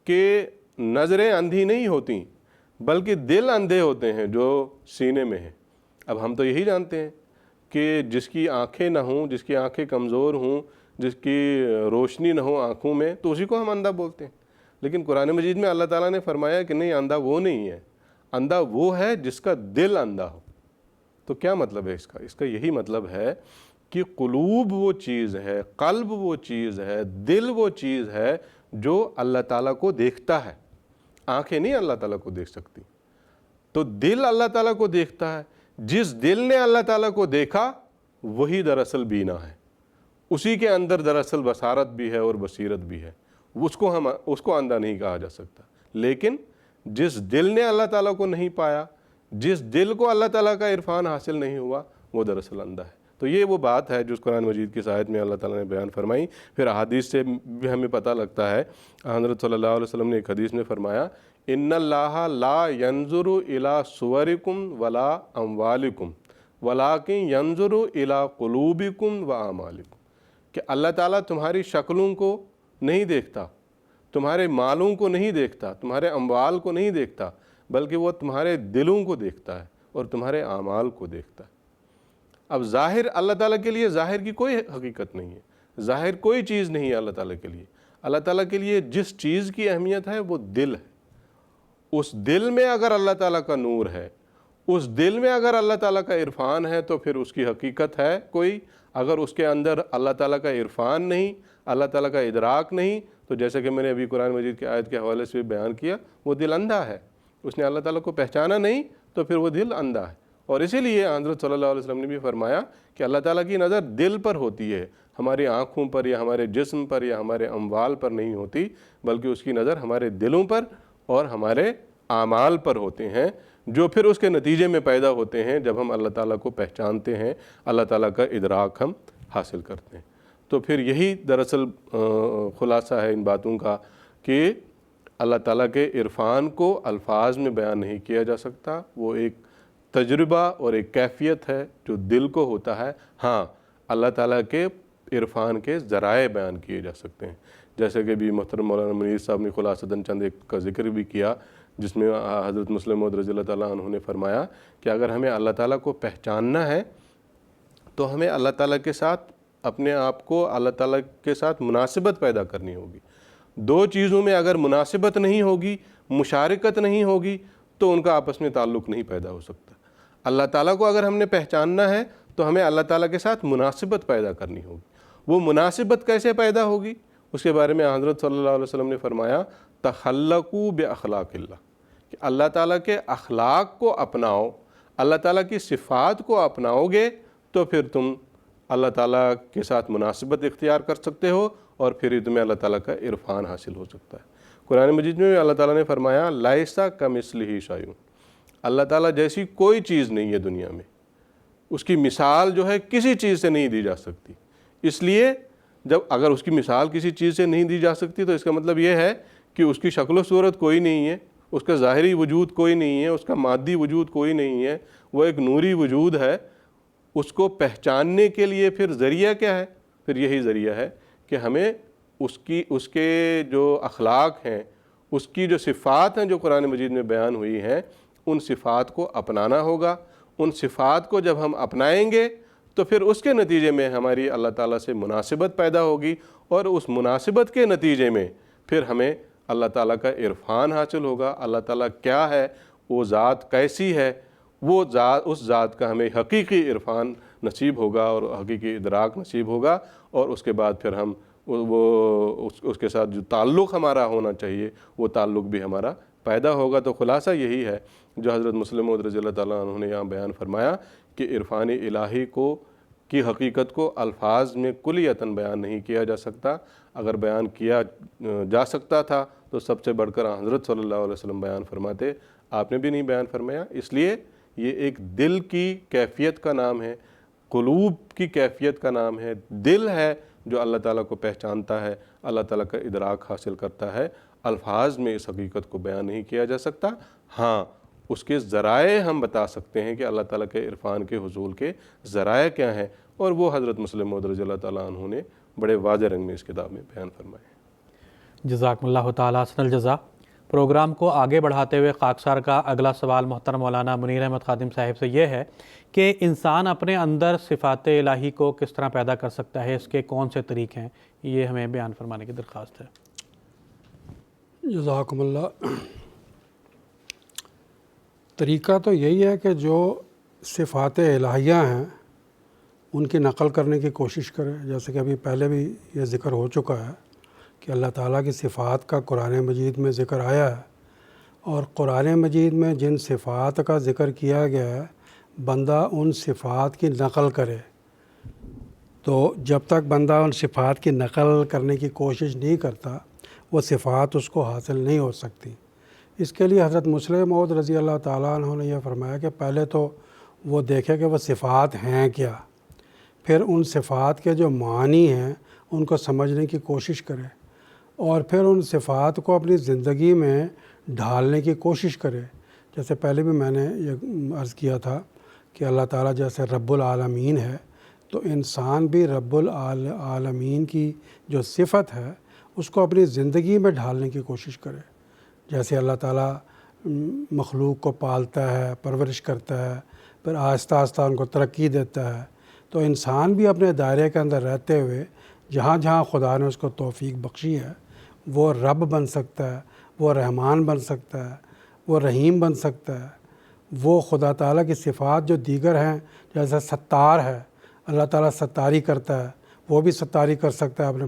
کہ نظریں اندھی نہیں ہوتیں بلکہ دل اندھے ہوتے ہیں جو سینے میں ہیں۔ اب ہم تو یہی جانتے ہیں کہ جس کی آنکھیں نہ ہوں، جس کی آنکھیں کمزور ہوں، جس کی روشنی نہ ہو آنکھوں میں، تو اسی کو ہم اندھا بولتے ہیں۔ لیکن قرآن مجید میں اللہ تعالیٰ نے فرمایا کہ نہیں، اندھا وہ نہیں ہے، اندھا وہ ہے جس کا دل اندھا ہو۔ تو کیا مطلب ہے اس کا؟ اس کا یہی مطلب ہے کہ قلوب وہ چیز ہے، قلب وہ چیز ہے، دل وہ چیز ہے جو اللہ تعالیٰ کو دیکھتا ہے۔ آنکھیں نہیں اللہ تعالیٰ کو دیکھ سکتی، تو دل اللہ تعالیٰ کو دیکھتا ہے۔ جس دل نے اللہ تعالیٰ کو دیکھا وہی دراصل بینا ہے، اسی کے اندر دراصل بصارت بھی ہے اور بصیرت بھی ہے، اس کو اندھا نہیں کہا جا سکتا۔ لیکن جس دل نے اللہ تعالیٰ کو نہیں پایا، جس دل کو اللہ تعالیٰ کا عرفان حاصل نہیں ہوا، وہ دراصل اندھا ہے۔ تو یہ وہ بات ہے جو قرآن مجید کی آیت میں اللہ تعالیٰ نے بیان فرمائی۔ پھر احادیث سے بھی ہمیں پتہ لگتا ہے، حضرت صلی اللہ علیہ وسلم نے ایک حدیث میں فرمایا، ان اللہ لا ينظر الى صورکم ولا اموالکم ولکن ينظر الى قلوبکم واعمالکم، کہ اللہ تعالیٰ تمہاری شکلوں کو نہیں دیکھتا، تمہارے مالوں کو نہیں دیکھتا، تمہارے اموال کو نہیں دیکھتا، بلکہ وہ تمہارے دلوں کو دیکھتا ہے اور تمہارے اعمال کو دیکھتا ہے۔ اب ظاہر اللہ تعالیٰ کے لیے ظاہر کی کوئی حقیقت نہیں ہے، ظاہر کوئی چیز نہیں ہے اللہ تعالیٰ کے لیے۔ اللہ تعالیٰ کے لیے جس چیز کی اہمیت ہے وہ دل ہے۔ اس دل میں اگر اللہ تعالیٰ کا نور ہے، اس دل میں اگر اللہ تعالیٰ کا عرفان ہے، تو پھر اس کی حقیقت ہے کوئی۔ اگر اس کے اندر اللہ تعالیٰ کا عرفان نہیں، اللہ تعالیٰ کا ادراک نہیں، تو جیسے کہ میں نے ابھی قرآن مجید کی آیت کے حوالے سے بیان کیا، وہ دل اندھا ہے۔ اس نے اللہ تعالیٰ کو پہچانا نہیں، تو پھر وہ دل اندھا ہے۔ اور اسی لیے حضرت صلی اللہ علیہ وسلم نے بھی فرمایا کہ اللہ تعالیٰ کی نظر دل پر ہوتی ہے، ہماری آنکھوں پر یا ہمارے جسم پر یا ہمارے اموال پر نہیں ہوتی، بلکہ اس کی نظر ہمارے دلوں پر اور ہمارے اعمال پر ہوتے ہیں، جو پھر اس کے نتیجے میں پیدا ہوتے ہیں جب ہم اللہ تعالیٰ کو پہچانتے ہیں، اللہ تعالیٰ کا ادراک ہم حاصل کرتے ہیں۔ تو پھر یہی دراصل خلاصہ ہے ان باتوں کا کہ اللہ تعالیٰ کے عرفان کو الفاظ میں بیان نہیں کیا جا سکتا، وہ ایک تجربہ اور ایک کیفیت ہے جو دل کو ہوتا ہے۔ ہاں، اللہ تعالیٰ کے عرفان کے ذرائع بیان کیے جا سکتے ہیں، جیسے کہ بھی محترم مولانا منیر صاحب نے خلاصتاً چند ایک کا ذکر بھی کیا، جس میں حضرت مسلم موعود رضی اللہ تعالیٰ عنہ نے فرمایا کہ اگر ہمیں اللہ تعالیٰ کو پہچاننا ہے تو ہمیں اللہ تعالیٰ کے ساتھ اپنے آپ کو اللہ تعالیٰ کے ساتھ مناسبت پیدا کرنی ہوگی۔ دو چیزوں میں اگر مناسبت نہیں ہوگی، مشارکت نہیں ہوگی، تو ان کا آپس میں تعلق نہیں پیدا ہو سکتا۔ اللہ تعالیٰ کو اگر ہم نے پہچاننا ہے تو ہمیں اللہ تعالیٰ کے ساتھ مناسبت پیدا کرنی ہوگی۔ وہ مناسبت کیسے پیدا ہوگی؟ اس کے بارے میں حضرت صلی اللہ علیہ وسلم نے فرمایا، تخلقوا باخلاق اللہ، کہ اللہ تعالیٰ کے اخلاق کو اپناؤ، اللہ تعالیٰ کی صفات کو اپناؤ گے تو پھر تم اللہ تعالیٰ کے ساتھ مناسبت اختیار کر سکتے ہو، اور پھر ہی تمہیں اللہ تعالیٰ کا عرفان حاصل ہو سکتا ہے۔ قرآن مجید میں اللہ تعالیٰ نے فرمایا، لیسا کمثلہ شیء، اللہ تعالیٰ جیسی کوئی چیز نہیں ہے دنیا میں، اس کی مثال جو ہے کسی چیز سے نہیں دی جا سکتی۔ اس لیے جب اگر اس کی مثال کسی چیز سے نہیں دی جا سکتی تو اس کا مطلب یہ ہے کہ اس کی شکل و صورت کوئی نہیں ہے، اس کا ظاہری وجود کوئی نہیں ہے، اس کا مادی وجود کوئی نہیں ہے، وہ ایک نوری وجود ہے۔ اس کو پہچاننے کے لیے پھر ذریعہ کیا ہے؟ پھر یہی ذریعہ ہے کہ ہمیں اس کے جو اخلاق ہیں، اس کی جو صفات ہیں جو قرآن مجید میں بیان ہوئی ہیں، ان صفات کو اپنانا ہوگا۔ ان صفات کو جب ہم اپنائیں گے تو پھر اس کے نتیجے میں ہماری اللہ تعالیٰ سے مناسبت پیدا ہوگی، اور اس مناسبت کے نتیجے میں پھر ہمیں اللہ تعالیٰ کا عرفان حاصل ہوگا۔ اللہ تعالیٰ کیا ہے، وہ ذات کیسی ہے، وہ ذات، اس ذات کا ہمیں حقیقی عرفان نصیب ہوگا اور حقیقی ادراک نصیب ہوگا، اور اس کے بعد پھر ہم اس کے ساتھ جو تعلق ہمارا ہونا چاہیے وہ تعلق بھی ہمارا پیدا ہوگا۔ تو خلاصہ یہی ہے جو حضرت مسلم موعود رضی اللہ تعالیٰ عنہ نے یہاں بیان فرمایا کہ عرفان الہی کی حقیقت کو الفاظ میں کلیتاً بیان نہیں کیا جا سکتا۔ اگر بیان کیا جا سکتا تھا تو سب سے بڑھ کر حضرت صلی اللہ علیہ وسلم بیان فرماتے، آپ نے بھی نہیں بیان فرمایا۔ اس لیے یہ ایک دل کی کیفیت کا نام ہے، قلوب کی کیفیت کا نام ہے، دل ہے جو اللہ تعالیٰ کو پہچانتا ہے، اللہ تعالیٰ کا ادراک حاصل کرتا ہے۔ الفاظ میں اس حقیقت کو بیان نہیں کیا جا سکتا۔ ہاں، اس کے ذرائع ہم بتا سکتے ہیں کہ اللہ تعالیٰ کے عرفان کے حصول کے ذرائع کیا ہیں، اور وہ حضرت مسلم موعود رضی اللہ تعالیٰ عنہ نے بڑے واضح رنگ میں اس کتاب میں بیان فرمائے۔ جزاکم اللہ تعالیٰ حسن الجزا۔ پروگرام کو آگے بڑھاتے ہوئے خاکسار کا اگلا سوال محترم مولانا منیر احمد خادم صاحب سے یہ ہے کہ انسان اپنے اندر صفات الہی کو کس طرح پیدا کر سکتا ہے، اس کے کون سے طریق ہیں، یہ ہمیں بیان فرمانے کی درخواست ہے۔ جزاکم اللہ۔ طریقہ تو یہی ہے کہ جو صفات الہیہ ہیں ان کی نقل کرنے کی کوشش کرے، جیسے کہ ابھی پہلے بھی یہ ذکر ہو چکا ہے کہ اللہ تعالیٰ کی صفات کا قرآن مجید میں ذکر آیا ہے، اور قرآن مجید میں جن صفات کا ذکر کیا گیا ہے بندہ ان صفات کی نقل کرے۔ تو جب تک بندہ ان صفات کی نقل کرنے کی کوشش نہیں کرتا وہ صفات اس کو حاصل نہیں ہو سکتی۔ اس کے لیے حضرت مسلم موعود رضی اللہ تعالیٰ عنہ نے یہ فرمایا کہ پہلے تو وہ دیکھے کہ وہ صفات ہیں کیا، پھر ان صفات کے جو معنی ہیں ان کو سمجھنے کی کوشش کرے، اور پھر ان صفات کو اپنی زندگی میں ڈھالنے کی کوشش کرے۔ جیسے پہلے بھی میں نے یہ عرض کیا تھا کہ اللہ تعالیٰ جیسے رب العالمین ہے تو انسان بھی رب العالمین کی جو صفت ہے اس کو اپنی زندگی میں ڈھالنے کی کوشش کرے۔ جیسے اللہ تعالیٰ مخلوق کو پالتا ہے، پرورش کرتا ہے، پھر آہستہ آہستہ ان کو ترقی دیتا ہے، تو انسان بھی اپنے دائرے کے اندر رہتے ہوئے جہاں جہاں خدا نے اس کو توفیق بخشی ہے وہ رب بن سکتا ہے، وہ رحمان بن سکتا ہے، وہ رحیم بن سکتا ہے۔ وہ خدا تعالیٰ کی صفات جو دیگر ہیں، جیسے ستار ہے، اللہ تعالیٰ ستاری کرتا ہے، وہ بھی ستاری کر سکتا ہے اپنے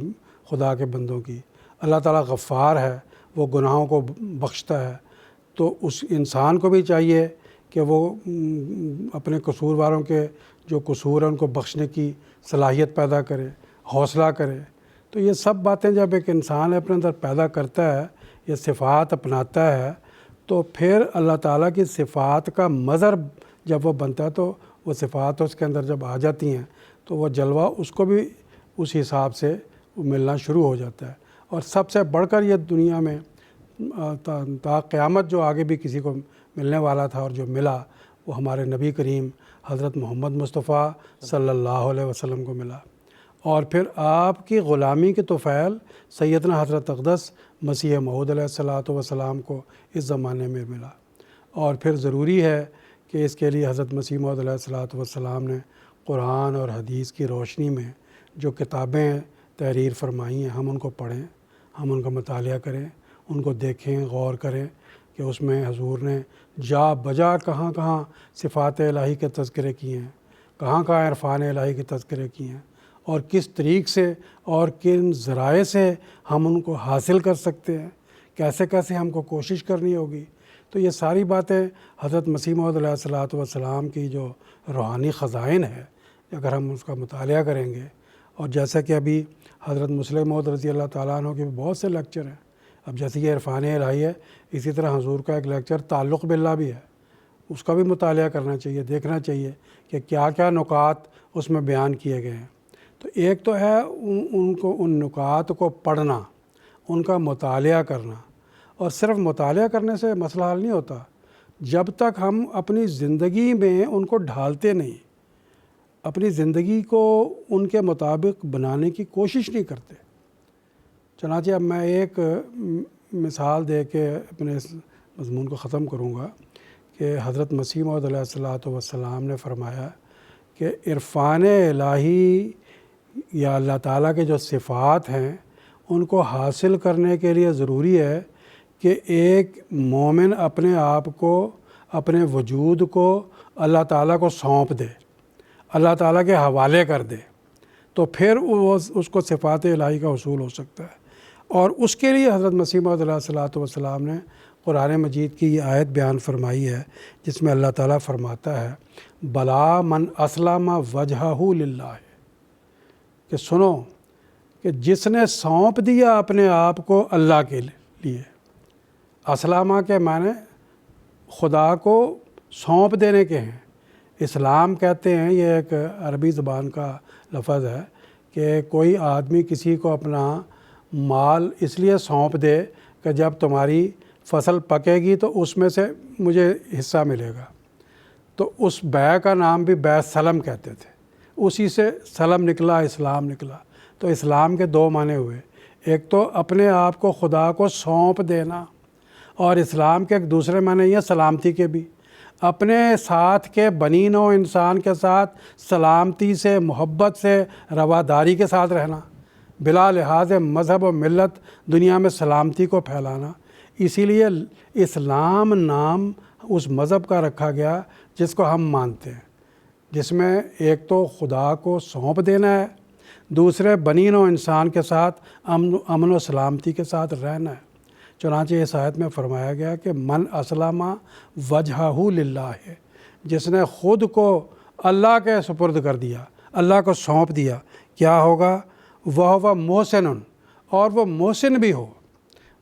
خدا کے بندوں کی۔ اللہ تعالیٰ غفار ہے، وہ گناہوں کو بخشتا ہے۔ تو اس انسان کو بھی چاہیے کہ وہ اپنے قصور والوں کے جو قصور ہیں ان کو بخشنے کی صلاحیت پیدا کرے، حوصلہ کرے۔ تو یہ سب باتیں جب ایک انسان اپنے اندر پیدا کرتا ہے، یہ صفات اپناتا ہے، تو پھر اللہ تعالیٰ کی صفات کا مظہر جب وہ بنتا ہے تو وہ صفات اس کے اندر جب آ جاتی ہیں تو وہ جلوہ اس کو بھی اس حساب سے ملنا شروع ہو جاتا ہے۔ اور سب سے بڑھ کر یہ دنیا میں تا قیامت جو آگے بھی کسی کو ملنے والا تھا اور جو ملا وہ ہمارے نبی کریم حضرت محمد مصطفیٰ صلی اللہ علیہ وسلم کو ملا، اور پھر آپ کی غلامی کے طفیل سیدنا حضرت اقدس مسیح موعود علیہ الصلاۃ والسلام کو اس زمانے میں ملا۔ اور پھر ضروری ہے کہ اس کے لیے حضرت مسیح موعود علیہ الصلاۃ والسلام نے قرآن اور حدیث کی روشنی میں جو کتابیں تحریر فرمائی ہیں ہم ان کو پڑھیں، ہم ان کا مطالعہ کریں، ان کو دیکھیں، غور کریں کہ اس میں حضور نے جا بجا کہاں کہاں صفات الہی کے تذکرے کیے ہیں، کہاں کہاں عرفان الہی کے تذکرے کیے ہیں، اور کس طریق سے اور کن ذرائع سے ہم ان کو حاصل کر سکتے ہیں، کیسے کیسے ہم کو کوشش کرنی ہوگی۔ تو یہ ساری باتیں حضرت مسیح موعود علیہ الصلاۃ والسلام کی جو روحانی خزائن ہے اگر ہم اس کا مطالعہ کریں گے، اور جیسا کہ ابھی حضرت مسلم موعود رضی اللہ تعالیٰ عنہ کے بہت سے لیکچر ہیں، اب جیسے یہ عرفان الہی ہے اسی طرح حضور کا ایک لیکچر تعلق باللہ بھی ہے، اس کا بھی مطالعہ کرنا چاہیے، دیکھنا چاہیے کہ کیا کیا نکات اس میں بیان کیے گئے ہیں۔ تو ایک تو ہے ان نکات کو پڑھنا، ان کا مطالعہ کرنا، اور صرف مطالعہ کرنے سے مسئلہ حل نہیں ہوتا جب تک ہم اپنی زندگی میں ان کو ڈھالتے نہیں، اپنی زندگی کو ان کے مطابق بنانے کی کوشش نہیں کرتے۔ چنانچہ اب میں ایک مثال دے کے اپنے اس مضمون کو ختم کروں گا کہ حضرت مسیح موعود علیہ الصلاۃ والسلام نے فرمایا کہ عرفان الہی یا اللہ تعالیٰ کے جو صفات ہیں ان کو حاصل کرنے کے لیے ضروری ہے کہ ایک مومن اپنے آپ کو، اپنے وجود کو اللہ تعالیٰ کو سونپ دے، اللہ تعالیٰ کے حوالے کر دے، تو پھر وہ اس کو صفات الہی کا حصول ہو سکتا ہے۔ اور اس کے لیے حضرت مسیح موعود علیہ الصلاۃ والسلام نے قرآن مجید کی یہ آیت بیان فرمائی ہے جس میں اللہ تعالیٰ فرماتا ہے بلا من اسلم وجہہ للہ، کہ سنو کہ جس نے سونپ دیا اپنے آپ کو اللہ کے لیے، اسلامہ کے معنی خدا کو سونپ دینے کے ہیں۔ اسلام کہتے ہیں، یہ ایک عربی زبان کا لفظ ہے کہ کوئی آدمی کسی کو اپنا مال اس لیے سونپ دے کہ جب تمہاری فصل پکے گی تو اس میں سے مجھے حصہ ملے گا۔ تو اس بیع کا نام بھی بیع سلم کہتے تھے، اسی سے سلم نکلا، اسلام نکلا۔ تو اسلام کے دو معنی ہوئے، ایک تو اپنے آپ کو خدا کو سونپ دینا، اور اسلام کے ایک دوسرے معنی یہ سلامتی کے بھی، اپنے ساتھ کے بنی نوع انسان کے ساتھ سلامتی سے، محبت سے، رواداری کے ساتھ رہنا، بلا لحاظ مذہب و ملت دنیا میں سلامتی کو پھیلانا۔ اسی لیے اسلام نام اس مذہب کا رکھا گیا جس کو ہم مانتے ہیں، جس میں ایک تو خدا کو سونپ دینا ہے، دوسرے بنی نوع انسان کے ساتھ امن و سلامتی کے ساتھ رہنا ہے۔ چنانچہ اس آیت میں فرمایا گیا کہ من اسلم وجہہ للہ ہے، جس نے خود کو اللہ کے سپرد کر دیا، اللہ کو سونپ دیا، کیا ہوگا؟ وہ محسن، اور وہ محسن بھی ہو۔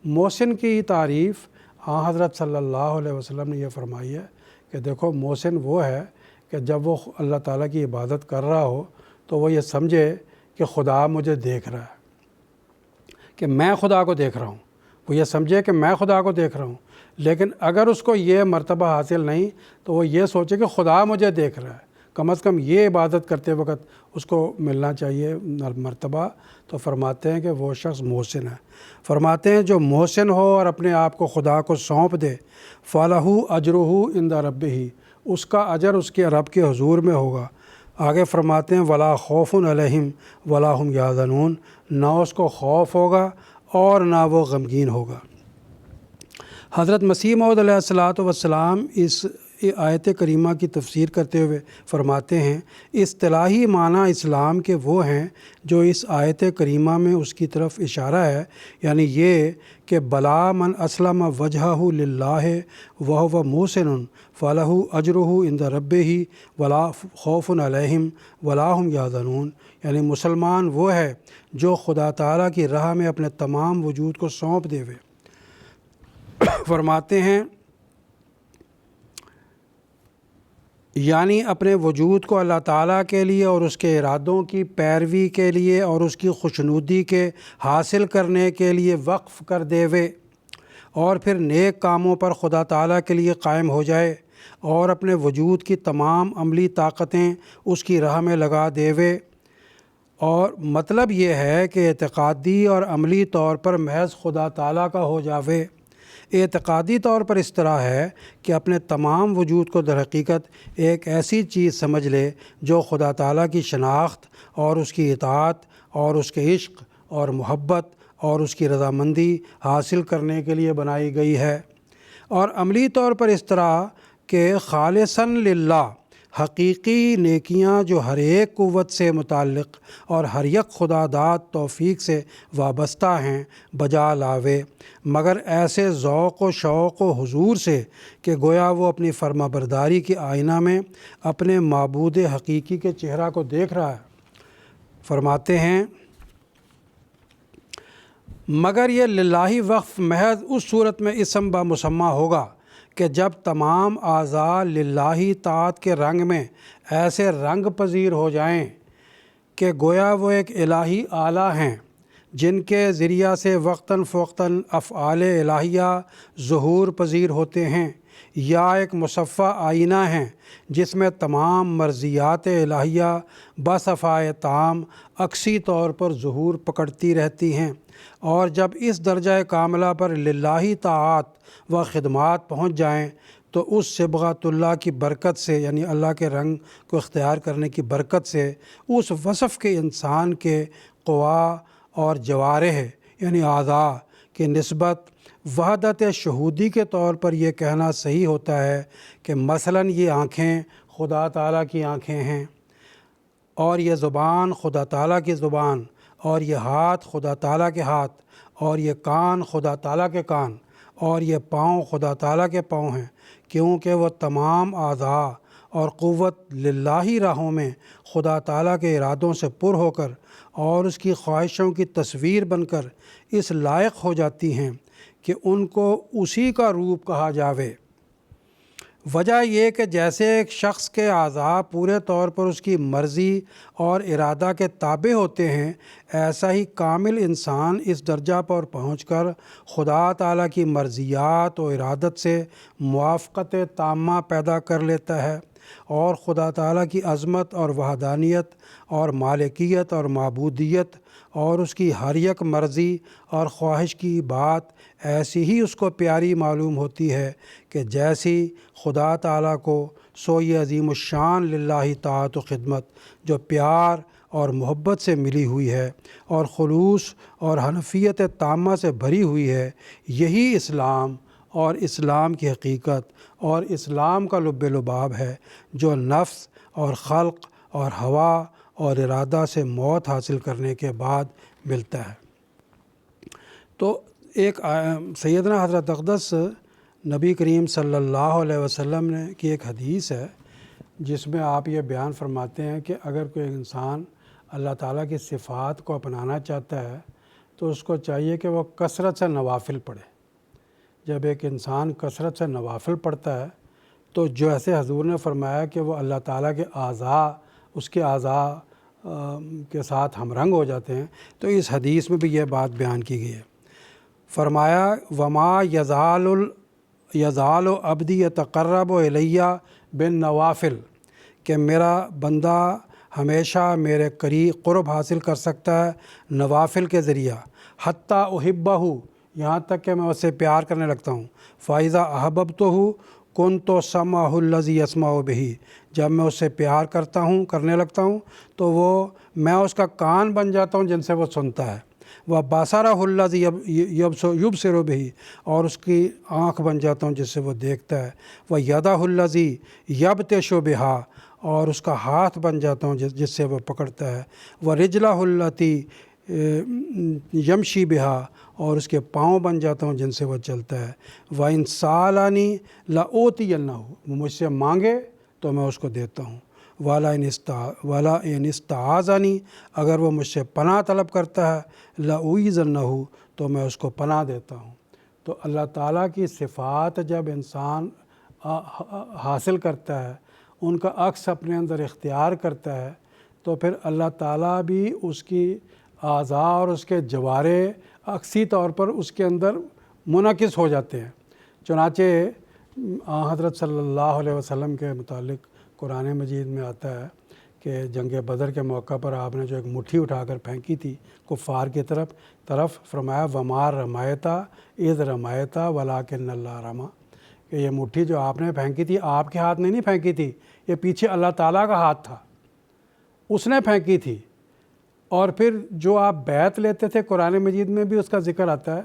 محسن کی تعریف حضرت صلی اللہ علیہ وسلم نے یہ فرمائی ہے کہ دیکھو محسن وہ ہے کہ جب وہ اللہ تعالیٰ کی عبادت کر رہا ہو تو وہ یہ سمجھے کہ خدا مجھے دیکھ رہا ہے، کہ میں خدا کو دیکھ رہا ہوں، وہ یہ سمجھے کہ میں خدا کو دیکھ رہا ہوں۔ لیکن اگر اس کو یہ مرتبہ حاصل نہیں تو وہ یہ سوچے کہ خدا مجھے دیکھ رہا ہے، کم از کم یہ عبادت کرتے وقت اس کو ملنا چاہیے مرتبہ۔ تو فرماتے ہیں کہ وہ شخص محسن ہے۔ فرماتے ہیں جو محسن ہو اور اپنے آپ کو خدا کو سونپ دے، فَلَهُ أَجْرُهُ عِنْدَ رَبِّهِ، اس کا اجر اس کے رب کے حضور میں ہوگا۔ آگے فرماتے ہیں وَلَا خَوْفٌ عَلَيْهِمْ وَلَا هُمْ يَحْزَنُونَ، نہ اس کو خوف ہوگا اور نہ وہ غمگین ہوگا۔ حضرت مسیح موعود علیہ السلام اس آیت کریمہ کی تفسیر کرتے ہوئے فرماتے ہیں اصطلاحی معنی اسلام کے وہ ہیں جو اس آیت کریمہ میں اس کی طرف اشارہ ہے، یعنی یہ کہ بلا من اسلم وجہہ للہ وہو محسن فلہ اجرہ عند ربہ ولا خوف علیہم ولا ہم یحزنون، یعنی مسلمان وہ ہے جو خدا تعالیٰ کی راہ میں اپنے تمام وجود کو سونپ دے ہوئے۔ فرماتے ہیں یعنی اپنے وجود کو اللہ تعالیٰ کے لیے اور اس کے ارادوں کی پیروی کے لیے اور اس کی خوشنودی کے حاصل کرنے کے لیے وقف کر دیوے، اور پھر نیک کاموں پر خدا تعالیٰ کے لیے قائم ہو جائے اور اپنے وجود کی تمام عملی طاقتیں اس کی راہ میں لگا دیوے۔ اور مطلب یہ ہے کہ اعتقادی اور عملی طور پر محض خدا تعالیٰ کا ہو جاوے۔ اعتقادی طور پر اس طرح ہے کہ اپنے تمام وجود کو در حقیقت ایک ایسی چیز سمجھ لے جو خدا تعالیٰ کی شناخت اور اس کی اطاعت اور اس کے عشق اور محبت اور اس کی رضامندی حاصل کرنے کے لیے بنائی گئی ہے، اور عملی طور پر اس طرح کہ خالصاً للہ، حقیقی نیکیاں جو ہر ایک قوت سے متعلق اور ہر یک خدا داد توفیق سے وابستہ ہیں بجا لاوے، مگر ایسے ذوق و شوق و حضور سے کہ گویا وہ اپنی فرما برداری کے آئینہ میں اپنے معبود حقیقی کے چہرہ کو دیکھ رہا ہے۔ فرماتے ہیں مگر یہ للہ وقف محض اس صورت میں اسم بمسمہ ہوگا کہ جب تمام اعضاء للہ طاعت کے رنگ میں ایسے رنگ پذیر ہو جائیں کہ گویا وہ ایک الہی آلہ ہیں جن کے ذریعہ سے وقتاً فوقتاً افعال الہیہ ظہور پذیر ہوتے ہیں، یا ایک مصفہ آئینہ ہیں جس میں تمام مرضیات الہیہ بصفائے تام عکسی طور پر ظہور پکڑتی رہتی ہیں، اور جب اس درجہ کاملہ پر للہ طاعت و خدمات پہنچ جائیں تو اس صبغۃ اللہ کی برکت سے، یعنی اللہ کے رنگ کو اختیار کرنے کی برکت سے، اس وصف کے انسان کے قوا اور جوارح یعنی اعضاء کی نسبت وحدت شہودی کے طور پر یہ کہنا صحیح ہوتا ہے کہ مثلاً یہ آنکھیں خدا تعالیٰ کی آنکھیں ہیں، اور یہ زبان خدا تعالیٰ کی زبان، اور یہ ہاتھ خدا تعالیٰ کے ہاتھ، اور یہ کان خدا تعالیٰ کے کان، اور یہ پاؤں خدا تعالیٰ کے پاؤں ہیں، کیونکہ وہ تمام اعضاء اور قوت للہی راہوں میں خدا تعالیٰ کے ارادوں سے پر ہو کر اور اس کی خواہشوں کی تصویر بن کر اس لائق ہو جاتی ہیں کہ ان کو اسی کا روپ کہا جاوے۔ وجہ یہ کہ جیسے ایک شخص کے اعضاء پورے طور پر اس کی مرضی اور ارادہ کے تابع ہوتے ہیں، ایسا ہی کامل انسان اس درجہ پر پہنچ کر خدا تعالیٰ کی مرضیات و ارادت سے موافقت تامہ پیدا کر لیتا ہے، اور خدا تعالیٰ کی عظمت اور وحدانیت اور مالکیت اور معبودیت اور اس کی ہر یک مرضی اور خواہش کی بات ایسی ہی اس کو پیاری معلوم ہوتی ہے کہ جیسی خدا تعالیٰ کو سوئی عظیم الشان للہ طاعت و خدمت جو پیار اور محبت سے ملی ہوئی ہے اور خلوص اور حنفیت تامہ سے بھری ہوئی ہے، یہی اسلام اور اسلام کی حقیقت اور اسلام کا لب لباب ہے جو نفس اور خلق اور ہوا اور ارادہ سے موت حاصل کرنے کے بعد ملتا ہے۔ تو ایک سیدنا حضرت اقدس نبی کریم صلی اللہ علیہ وسلم نے کی ایک حدیث ہے جس میں آپ یہ بیان فرماتے ہیں کہ اگر کوئی انسان اللہ تعالیٰ کی صفات کو اپنانا چاہتا ہے تو اس کو چاہیے کہ وہ کثرت سے نوافل پڑھے۔ جب ایک انسان کثرت سے نوافل پڑھتا ہے تو جو ایسے حضور نے فرمایا کہ وہ اللہ تعالیٰ کے اعضاء اس کے اعضاء کے ساتھ ہم رنگ ہو جاتے ہیں، تو اس حدیث میں بھی یہ بات بیان کی گئی ہے۔ فرمایا وما یزال عبدی یتقرب الیہ بالنوافل، کہ میرا بندہ ہمیشہ میرے قرب حاصل کر سکتا ہے نوافل کے ذریعہ، حتیٰ احبہ، یہاں تک کہ میں اس سے پیار کرنے لگتا ہوں۔ فائزہ احببتہ کنت سمعہ الذی یسمع بہ، جب میں اس سے پیار کرنے لگتا ہوں تو میں اس کا کان بن جاتا ہوں جن سے وہ سنتا ہے۔ وہ بصرہ الذی یبصر بہ، اور اس کی آنکھ بن جاتا ہوں جس سے وہ دیکھتا ہے۔ وہ یدہ الذی یبطش بہا، اور اس کا ہاتھ بن جاتا ہوں جس سے وہ پکڑتا ہے۔ وہ رجلہ التی یمشی بہا، اور اس کے پاؤں بن جاتا ہوں جن سے وہ چلتا ہے۔ وَإِن سَأَلَنِی لَأُوتِیَنَّہُ، وہ مجھ سے مانگے تو میں اس کو دیتا ہوں۔ وَلَئِنِ اسْتَعَاذَنِی، اگر وہ مجھ سے پناہ طلب کرتا ہے، لَأُعِیذَنَّہُ، تو میں اس کو پناہ دیتا ہوں۔ تو اللہ تعالیٰ کی صفات جب انسان حاصل کرتا ہے، ان کا عکس اپنے اندر اختیار کرتا ہے، تو پھر اللہ تعالیٰ بھی اس کی اعضاء اور اس کے عکسی طور پر اس کے اندر منعکس ہو جاتے ہیں۔ چنانچہ حضرت صلی اللہ علیہ وسلم کے متعلق قرآن مجید میں آتا ہے کہ جنگ بدر کے موقع پر آپ نے جو ایک مٹھی اٹھا کر پھینکی تھی کفار کی طرف، فرمایا وما رمایتا اذ رمایتا ولکن اللہ رما، کہ یہ مٹھی جو آپ نے پھینکی تھی آپ کے ہاتھ نے نہیں پھینکی تھی، یہ پیچھے اللہ تعالیٰ کا ہاتھ تھا، اس نے پھینکی تھی۔ اور پھر جو آپ بیعت لیتے تھے، قرآن مجید میں بھی اس کا ذکر آتا ہے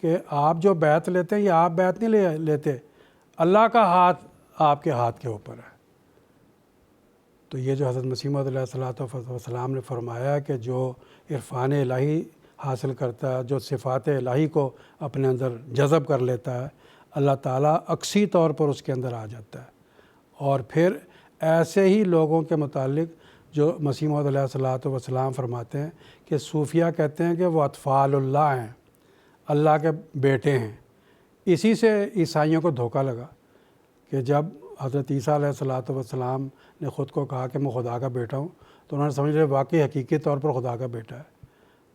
کہ آپ جو بیعت لیتے ہیں، یہ آپ بیعت نہیں لیتے، اللہ کا ہاتھ آپ کے ہاتھ کے اوپر ہے۔ تو یہ جو حضرت مسیح موعود علیہ السلام نے فرمایا کہ جو عرفان الہی حاصل کرتا ہے، جو صفات الہی کو اپنے اندر جذب کر لیتا ہے، اللہ تعالیٰ عکسی طور پر اس کے اندر آ جاتا ہے۔ اور پھر ایسے ہی لوگوں کے متعلق جو مسیح موعود علیہ السلام فرماتے ہیں کہ صوفیہ کہتے ہیں کہ وہ اطفال اللہ ہیں، اللہ کے بیٹے ہیں۔ اسی سے عیسائیوں کو دھوکہ لگا کہ جب حضرت عیسیٰ علیہ السلام نے خود کو کہا کہ میں خدا کا بیٹا ہوں، تو انہوں نے سمجھ لیا واقعی حقیقی طور پر خدا کا بیٹا ہے،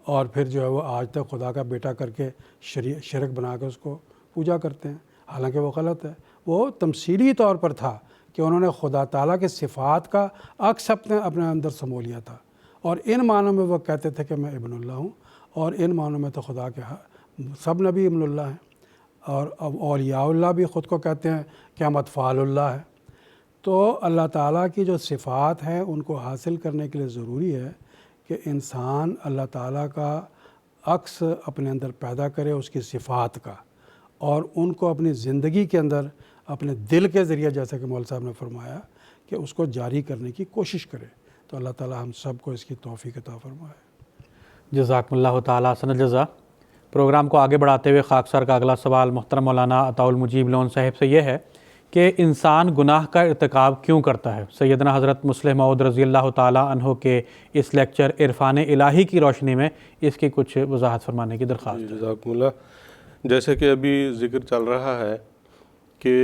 اور پھر جو ہے وہ آج تک خدا کا بیٹا کر کے شرک بنا کے اس کو پوجا کرتے ہیں، حالانکہ وہ غلط ہے۔ وہ تمثیلی طور پر تھا کہ انہوں نے خدا تعالیٰ کے صفات کا عکس اپنے اندر سمو لیا تھا، اور ان معنوں میں وہ کہتے تھے کہ میں ابن اللہ ہوں، اور ان معنوں میں تو خدا کے سب نبی ابن اللہ ہیں، اور اولیاء اللہ بھی خود کو کہتے ہیں کہ ہم اطفال اللہ ہیں۔ تو اللہ تعالیٰ کی جو صفات ہیں ان کو حاصل کرنے کے لیے ضروری ہے کہ انسان اللہ تعالیٰ کا عکس اپنے اندر پیدا کرے، اس کی صفات کا، اور ان کو اپنی زندگی کے اندر اپنے دل کے ذریعے، جیسا کہ مول صاحب نے فرمایا، کہ اس کو جاری کرنے کی کوشش کرے۔ تو اللہ تعالیٰ ہم سب کو اس کی توفیق عطا فرمائے۔ جزاکم اللہ تعالیٰ حسن الجزا۔ پروگرام کو آگے بڑھاتے ہوئے خاکسار کا اگلا سوال محترم مولانا عطاء المجیب لون صاحب سے یہ ہے کہ انسان گناہ کا ارتکاب کیوں کرتا ہے؟ سیدنا حضرت مسلح موعود رضی اللہ تعالیٰ عنہ کے اس لیکچر عرفان الہی کی روشنی میں اس کی کچھ وضاحت فرمانے کی درخواست۔ جزاکم اللہ۔ جیسے کہ ابھی ذکر چل رہا ہے کہ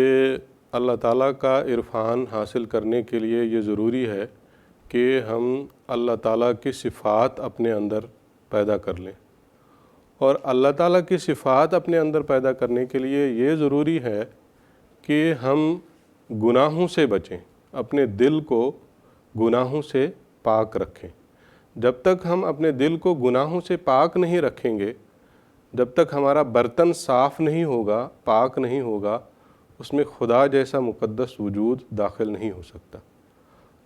اللہ تعالیٰ کا عرفان حاصل کرنے کے لیے یہ ضروری ہے کہ ہم اللہ تعالیٰ کی صفات اپنے اندر پیدا کر لیں، اور اللہ تعالیٰ کی صفات اپنے اندر پیدا کرنے کے لیے یہ ضروری ہے کہ ہم گناہوں سے بچیں۔ اپنے دل کو گناہوں سے پاک رکھیں۔ جب تک ہم اپنے دل کو گناہوں سے پاک نہیں رکھیں گے، جب تک ہمارا برتن صاف نہیں ہوگا، پاک نہیں ہوگا، اس میں خدا جیسا مقدس وجود داخل نہیں ہو سکتا۔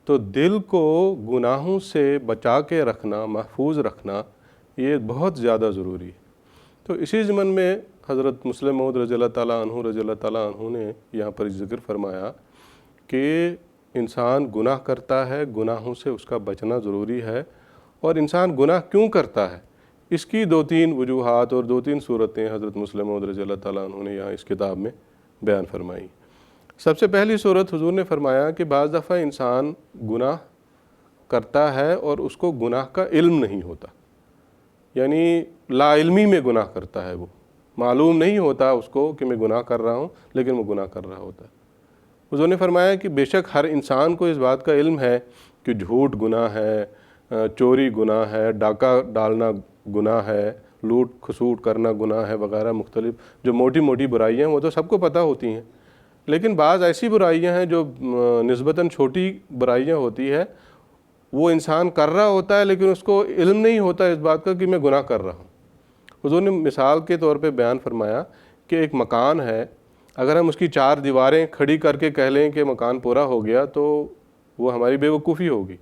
تو دل کو گناہوں سے بچا کے رکھنا، محفوظ رکھنا، یہ بہت زیادہ ضروری ہے۔ تو اسی ضمن میں حضرت مسلم موعود رضی اللہ تعالیٰ عنہ نے یہاں پر ذکر فرمایا کہ انسان گناہ کرتا ہے، گناہوں سے اس کا بچنا ضروری ہے۔ اور انسان گناہ کیوں کرتا ہے، اس کی 2-3 وجوہات اور 2-3 صورتیں حضرت مسلم موعود رضی اللہ تعالیٰ عنہ نے یہاں اس کتاب میں بیان فرمائی۔ سب سے پہلی صورت حضور نے فرمایا کہ بعض دفعہ انسان گناہ کرتا ہے اور اس کو گناہ کا علم نہیں ہوتا، یعنی لا علمی میں گناہ کرتا ہے، وہ معلوم نہیں ہوتا اس کو کہ میں گناہ کر رہا ہوں، لیکن وہ گناہ کر رہا ہوتا ہے۔ حضور نے فرمایا کہ بے شک ہر انسان کو اس بات کا علم ہے کہ جھوٹ گناہ ہے، چوری گناہ ہے، ڈاکہ ڈالنا گناہ ہے، لوٹ کھسوٹ کرنا گناہ ہے، وغیرہ مختلف جو موٹی موٹی برائیاں ہیں وہ تو سب کو پتہ ہوتی ہیں، لیکن بعض ایسی برائیاں ہیں جو نسبتاً چھوٹی برائیاں ہوتی ہے، وہ انسان کر رہا ہوتا ہے لیکن اس کو علم نہیں ہوتا اس بات کا کہ میں گناہ کر رہا ہوں۔ حضور نے مثال کے طور پہ بیان فرمایا کہ ایک مکان ہے، اگر ہم اس کی 4 دیواریں کھڑی کر کے کہہ لیں کہ مکان پورا ہو گیا تو وہ ہماری بے وقوفی ہوگی۔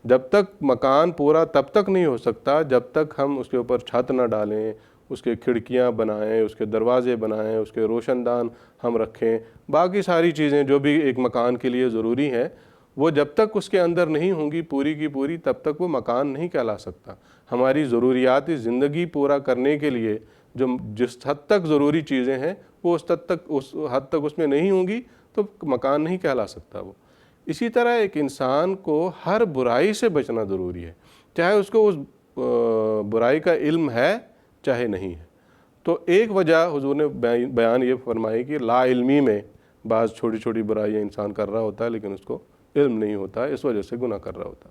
جب تک مکان پورا تب تک نہیں ہو سکتا جب تک ہم اس کے اوپر چھت نہ ڈالیں، اس کے کھڑکیاں بنائیں، اس کے دروازے بنائیں، اس کے روشن دان ہم رکھیں، باقی ساری چیزیں جو بھی ایک مکان کے لیے ضروری ہیں، وہ جب تک اس کے اندر نہیں ہوں گی پوری کی پوری، تب تک وہ مکان نہیں کہلا سکتا۔ ہماری ضروریات زندگی پورا کرنے کے لیے جو جس حد تک ضروری چیزیں ہیں وہ اس حد تک اس میں نہیں ہوں گی تو مکان نہیں کہلا سکتا وہ۔ اسی طرح ایک انسان کو ہر برائی سے بچنا ضروری ہے، چاہے اس کو اس برائی کا علم ہے چاہے نہیں ہے۔ تو ایک وجہ حضور نے بیان یہ فرمائی کہ لا علمی میں بعض چھوٹی چھوٹی برائیاں انسان کر رہا ہوتا ہے لیکن اس کو علم نہیں ہوتا، اس وجہ سے گناہ کر رہا ہوتا۔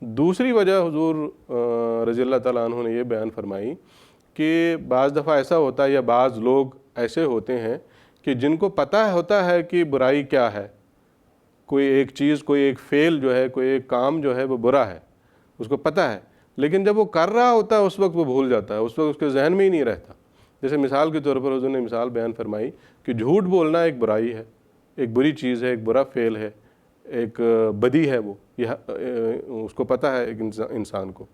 دوسری وجہ حضور رضی اللہ تعالیٰ عنہ نے یہ بیان فرمائی کہ بعض دفعہ ایسا ہوتا ہے یا بعض لوگ ایسے ہوتے ہیں کہ جن کو پتہ ہوتا ہے کہ برائی کیا ہے، کوئی ایک چیز، کوئی ایک فعل جو ہے، کوئی ایک کام جو ہے وہ برا ہے، اس کو پتہ ہے، لیکن جب وہ کر رہا ہوتا ہے اس وقت وہ بھول جاتا ہے، اس وقت اس کے ذہن میں ہی نہیں رہتا۔ جیسے مثال کے طور پر حضور نے مثال بیان فرمائی کہ جھوٹ بولنا ایک برائی ہے، ایک بری چیز ہے، ایک برا فعل ہے، ایک بدی ہے، وہ اس کو پتہ ہے ایک انسان کو،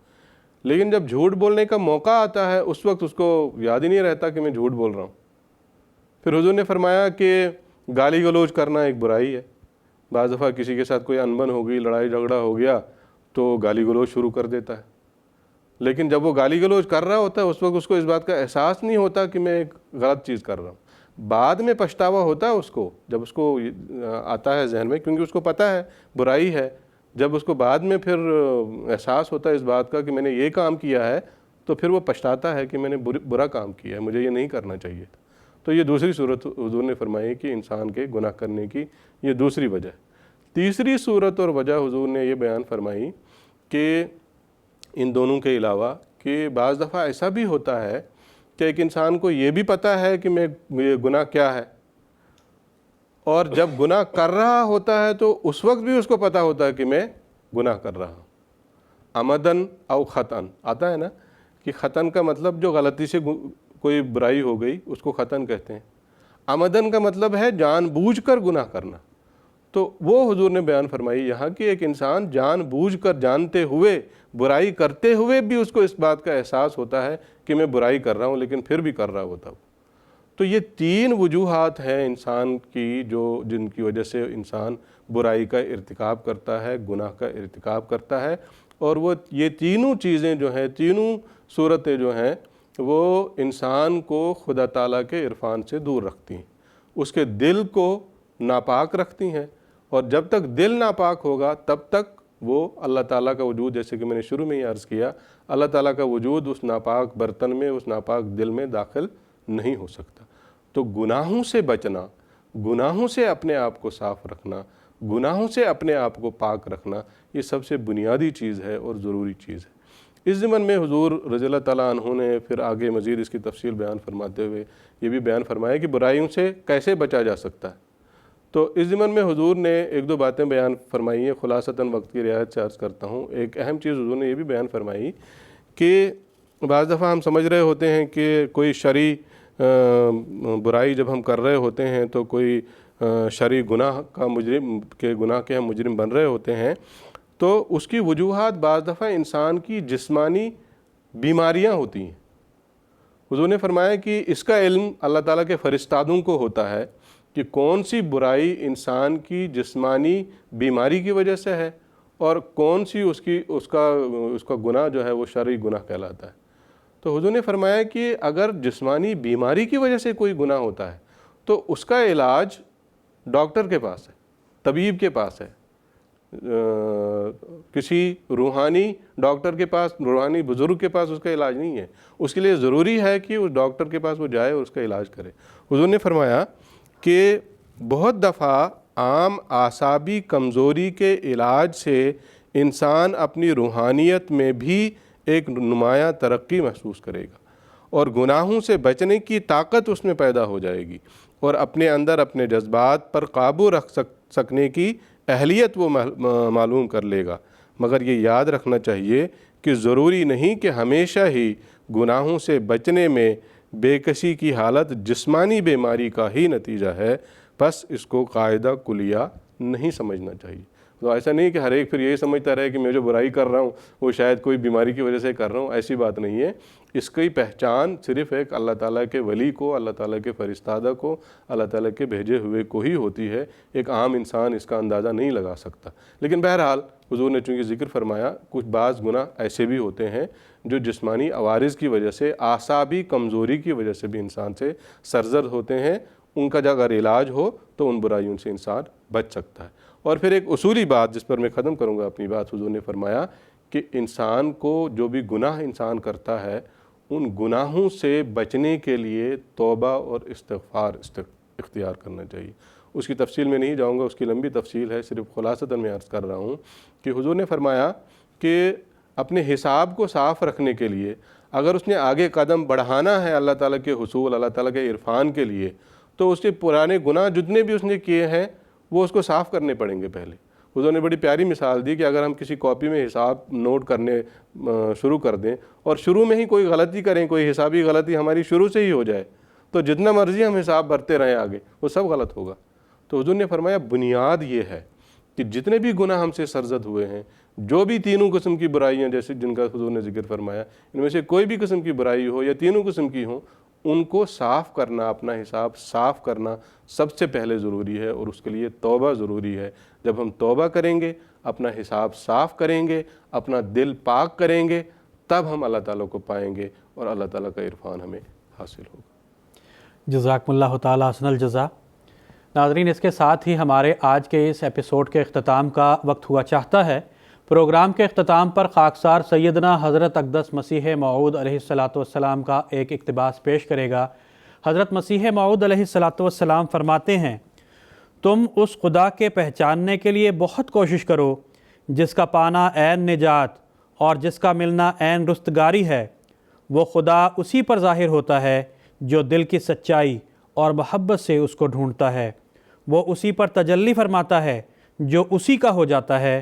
لیکن جب جھوٹ بولنے کا موقع آتا ہے اس وقت اس کو یاد ہی نہیں رہتا کہ میں جھوٹ بول رہا ہوں۔ پھر حضور نے فرمایا کہ گالی گلوچ کرنا ایک برائی ہے۔ بعض دفعہ کسی کے ساتھ کوئی انبن ہو گئی، لڑائی جھگڑا ہو گیا تو گالی گلوچ شروع کر دیتا ہے، لیکن جب وہ گالی گلوچ کر رہا ہوتا ہے اس وقت اس کو اس بات کا احساس نہیں ہوتا کہ میں ایک غلط چیز کر رہا ہوں۔ بعد میں پچھتاوا ہوتا ہے اس کو، جب اس کو آتا ہے ذہن میں، کیونکہ اس کو پتہ ہے برائی ہے، جب اس کو بعد میں پھر احساس ہوتا ہے اس بات کا کہ میں نے یہ کام کیا ہے تو پھر وہ پچھتاتا ہے کہ میں نے برا کام کیا ہے، مجھے یہ نہیں کرنا چاہیے تھا۔ تو یہ دوسری صورت حضور نے فرمائی کہ انسان کے گناہ کرنے کی یہ دوسری وجہ ہے۔ تیسری صورت اور وجہ حضور نے یہ بیان فرمائی کہ ان دونوں کے علاوہ کہ بعض دفعہ ایسا بھی ہوتا ہے کہ ایک انسان کو یہ بھی پتہ ہے کہ یہ گناہ کیا ہے، اور جب گناہ کر رہا ہوتا ہے تو اس وقت بھی اس کو پتہ ہوتا ہے کہ میں گناہ کر رہا ہوں۔ عمدن او خطن آتا ہے نا، کہ خطن کا مطلب جو غلطی سے کوئی برائی ہو گئی اس کو خطن کہتے ہیں، عمدن کا مطلب ہے جان بوجھ کر گناہ کرنا۔ تو وہ حضور نے بیان فرمائی یہاں کہ ایک انسان جان بوجھ کر، جانتے ہوئے، برائی کرتے ہوئے بھی اس کو اس بات کا احساس ہوتا ہے کہ میں برائی کر رہا ہوں لیکن پھر بھی کر رہا ہوتا ہوں۔ تو یہ 3 وجوہات ہیں انسان کی جن کی وجہ سے انسان برائی کا ارتکاب کرتا ہے، گناہ کا ارتکاب کرتا ہے، اور وہ یہ تینوں چیزیں جو ہیں، تینوں صورتیں جو ہیں وہ انسان کو خدا تعالیٰ کے عرفان سے دور رکھتی ہیں، اس کے دل کو ناپاک رکھتی ہیں، اور جب تک دل ناپاک ہوگا تب تک وہ اللہ تعالیٰ کا وجود، جیسے کہ میں نے شروع میں ہی عرض کیا، اللہ تعالیٰ کا وجود اس ناپاک برتن میں، اس ناپاک دل میں داخل نہیں ہو سکتا۔ تو گناہوں سے بچنا، گناہوں سے اپنے آپ کو صاف رکھنا، گناہوں سے اپنے آپ کو پاک رکھنا، یہ سب سے بنیادی چیز ہے اور ضروری چیز ہے۔ اس ضمن میں حضور رضی اللہ تعالیٰ عنہ نے پھر آگے مزید اس کی تفصیل بیان فرماتے ہوئے یہ بھی بیان فرمایا کہ برائیوں سے کیسے بچا جا سکتا ہے۔ تو اس ضمن میں حضور نے ایک دو باتیں بیان فرمائی ہیں، خلاصتاً وقت کی رعایت سے عرض کرتا ہوں۔ ایک اہم چیز حضور نے یہ بھی بیان فرمائی کہ بعض دفعہ ہم سمجھ رہے ہوتے ہیں کہ کوئی شرعی برائی جب ہم کر رہے ہوتے ہیں تو کوئی شرعی گناہ کا مجرم کے گناہ کے ہم مجرم بن رہے ہوتے ہیں، تو اس کی وجوہات بعض دفعہ انسان کی جسمانی بیماریاں ہوتی ہیں۔ حضور نے فرمایا کہ اس کا علم اللہ تعالیٰ کے فرشتادوں کو ہوتا ہے کہ کون سی برائی انسان کی جسمانی بیماری کی وجہ سے ہے اور کون سی اس کا گناہ جو ہے وہ شرعی گناہ کہلاتا ہے۔ تو حضور نے فرمایا کہ اگر جسمانی بیماری کی وجہ سے کوئی گناہ ہوتا ہے تو اس کا علاج ڈاکٹر کے پاس ہے، طبیب کے پاس ہے، کسی روحانی ڈاکٹر کے پاس، روحانی بزرگ کے پاس اس کا علاج نہیں ہے۔ اس کے لیے ضروری ہے کہ اس ڈاکٹر کے پاس وہ جائے اور اس کا علاج کرے۔ حضور نے فرمایا کہ بہت دفعہ عام اعصابی کمزوری کے علاج سے انسان اپنی روحانیت میں بھی ایک نمایاں ترقی محسوس کرے گا اور گناہوں سے بچنے کی طاقت اس میں پیدا ہو جائے گی اور اپنے اندر اپنے جذبات پر قابو رکھ سکنے کی اہلیت وہ معلوم کر لے گا۔ مگر یہ یاد رکھنا چاہیے کہ ضروری نہیں کہ ہمیشہ ہی گناہوں سے بچنے میں بے کسی کی حالت جسمانی بیماری کا ہی نتیجہ ہے، بس اس کو قاعدہ کلیہ نہیں سمجھنا چاہیے۔ تو ایسا نہیں کہ ہر ایک پھر یہی سمجھتا رہے کہ میں جو برائی کر رہا ہوں وہ شاید کوئی بیماری کی وجہ سے کر رہا ہوں، ایسی بات نہیں ہے۔ اس کی پہچان صرف ایک اللہ تعالیٰ کے ولی کو، اللہ تعالیٰ کے فرشتادہ کو، اللہ تعالیٰ کے بھیجے ہوئے کو ہی ہوتی ہے، ایک عام انسان اس کا اندازہ نہیں لگا سکتا۔ لیکن بہرحال حضور نے چونکہ ذکر فرمایا، کچھ بعض گناہ ایسے بھی ہوتے ہیں جو جسمانی عوارض کی وجہ سے، اعصابی کمزوری کی وجہ سے بھی انسان سے سرزد ہوتے ہیں، ان کا اگر علاج ہو تو ان برائیوں سے انسان بچ سکتا ہے۔ اور پھر ایک اصولی بات جس پر میں ختم کروں گا اپنی بات، حضور نے فرمایا کہ انسان کو جو بھی گناہ انسان کرتا ہے ان گناہوں سے بچنے کے لیے توبہ اور استغفار اختیار کرنا چاہیے۔ اس کی تفصیل میں نہیں جاؤں گا، اس کی لمبی تفصیل ہے، صرف خلاصتاً میں عرض کر رہا ہوں کہ حضور نے فرمایا کہ اپنے حساب کو صاف رکھنے کے لیے اگر اس نے آگے قدم بڑھانا ہے اللہ تعالیٰ کے حصول، اللہ تعالیٰ کے عرفان کے لیے، تو اس کے پرانے گناہ جتنے بھی اس نے کیے ہیں وہ اس کو صاف کرنے پڑیں گے پہلے۔ حضور نے بڑی پیاری مثال دی کہ اگر ہم کسی کاپی میں حساب نوٹ کرنے شروع کر دیں اور شروع میں ہی کوئی غلطی کریں، کوئی حسابی غلطی ہماری شروع سے ہی ہو جائے، تو جتنا مرضی ہم حساب بھرتے رہیں آگے وہ سب غلط ہوگا۔ تو حضور نے فرمایا بنیاد یہ ہے کہ جتنے بھی گناہ ہم سے سرزد ہوئے ہیں، جو بھی تینوں قسم کی برائیاں جیسے جن کا حضور نے ذکر فرمایا، ان میں سے کوئی بھی قسم کی برائی ہو یا تینوں قسم کی ہوں، ان کو صاف کرنا، اپنا حساب صاف کرنا سب سے پہلے ضروری ہے اور اس کے لیے توبہ ضروری ہے۔ جب ہم توبہ کریں گے، اپنا حساب صاف کریں گے، اپنا دل پاک کریں گے، تب ہم اللہ تعالیٰ کو پائیں گے اور اللہ تعالیٰ کا عرفان ہمیں حاصل ہوگا۔ جزاکم اللہ تعالیٰ حسن الجزا۔ ناظرین، اس کے ساتھ ہی ہمارے آج کے اس ایپیسوڈ کے اختتام کا وقت ہوا چاہتا ہے۔ پروگرام کے اختتام پر خاکسار سیدنا حضرت اقدس مسیح موعود علیہ السلام کا ایک اقتباس پیش کرے گا۔ حضرت مسیح موعود علیہ السلام فرماتے ہیں، تم اس خدا کے پہچاننے کے لیے بہت کوشش کرو جس کا پانا عین نجات اور جس کا ملنا عین رستگاری ہے۔ وہ خدا اسی پر ظاہر ہوتا ہے جو دل کی سچائی اور محبت سے اس کو ڈھونڈتا ہے۔ وہ اسی پر تجلی فرماتا ہے جو اسی کا ہو جاتا ہے۔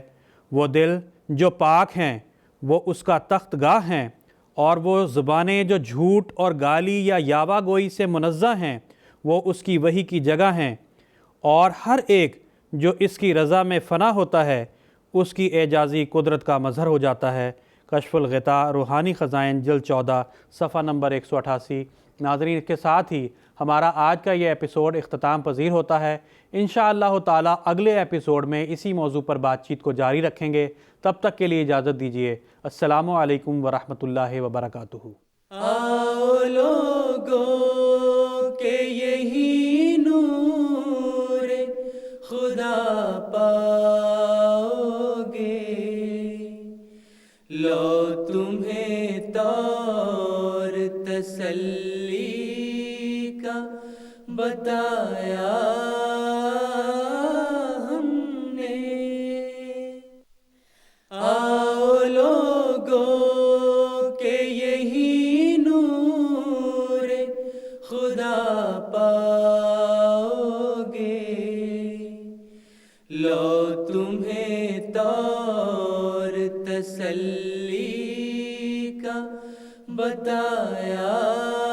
وہ دل جو پاک ہیں وہ اس کا تخت گاہ ہیں، اور وہ زبانیں جو جھوٹ اور گالی یا یاوہ گوئی سے منزہ ہیں وہ اس کی وحی کی جگہ ہیں، اور ہر ایک جو اس کی رضا میں فنا ہوتا ہے اس کی اعجازی قدرت کا مظہر ہو جاتا ہے۔ کشف الغطاء، روحانی خزائن، جلد 14، صفحہ نمبر 188۔ ناظرین، کے ساتھ ہی ہمارا آج کا یہ ایپیسوڈ اختتام پذیر ہوتا ہے۔ انشاءاللہ تعالی اگلے ایپیسوڈ میں اسی موضوع پر بات چیت کو جاری رکھیں گے۔ تب تک کے لیے اجازت دیجیے۔ السلام علیکم ورحمۃ اللہ وبرکاتہ۔ آؤ لوگوں کہ یہی نور خدا پاؤ گے، لو تمہیں طور تسلی کا بتایا ہم نے۔ آؤ لوگوں کہ یہی نور خدا پاؤ گے، تمہیں طور تسلی کا بتایا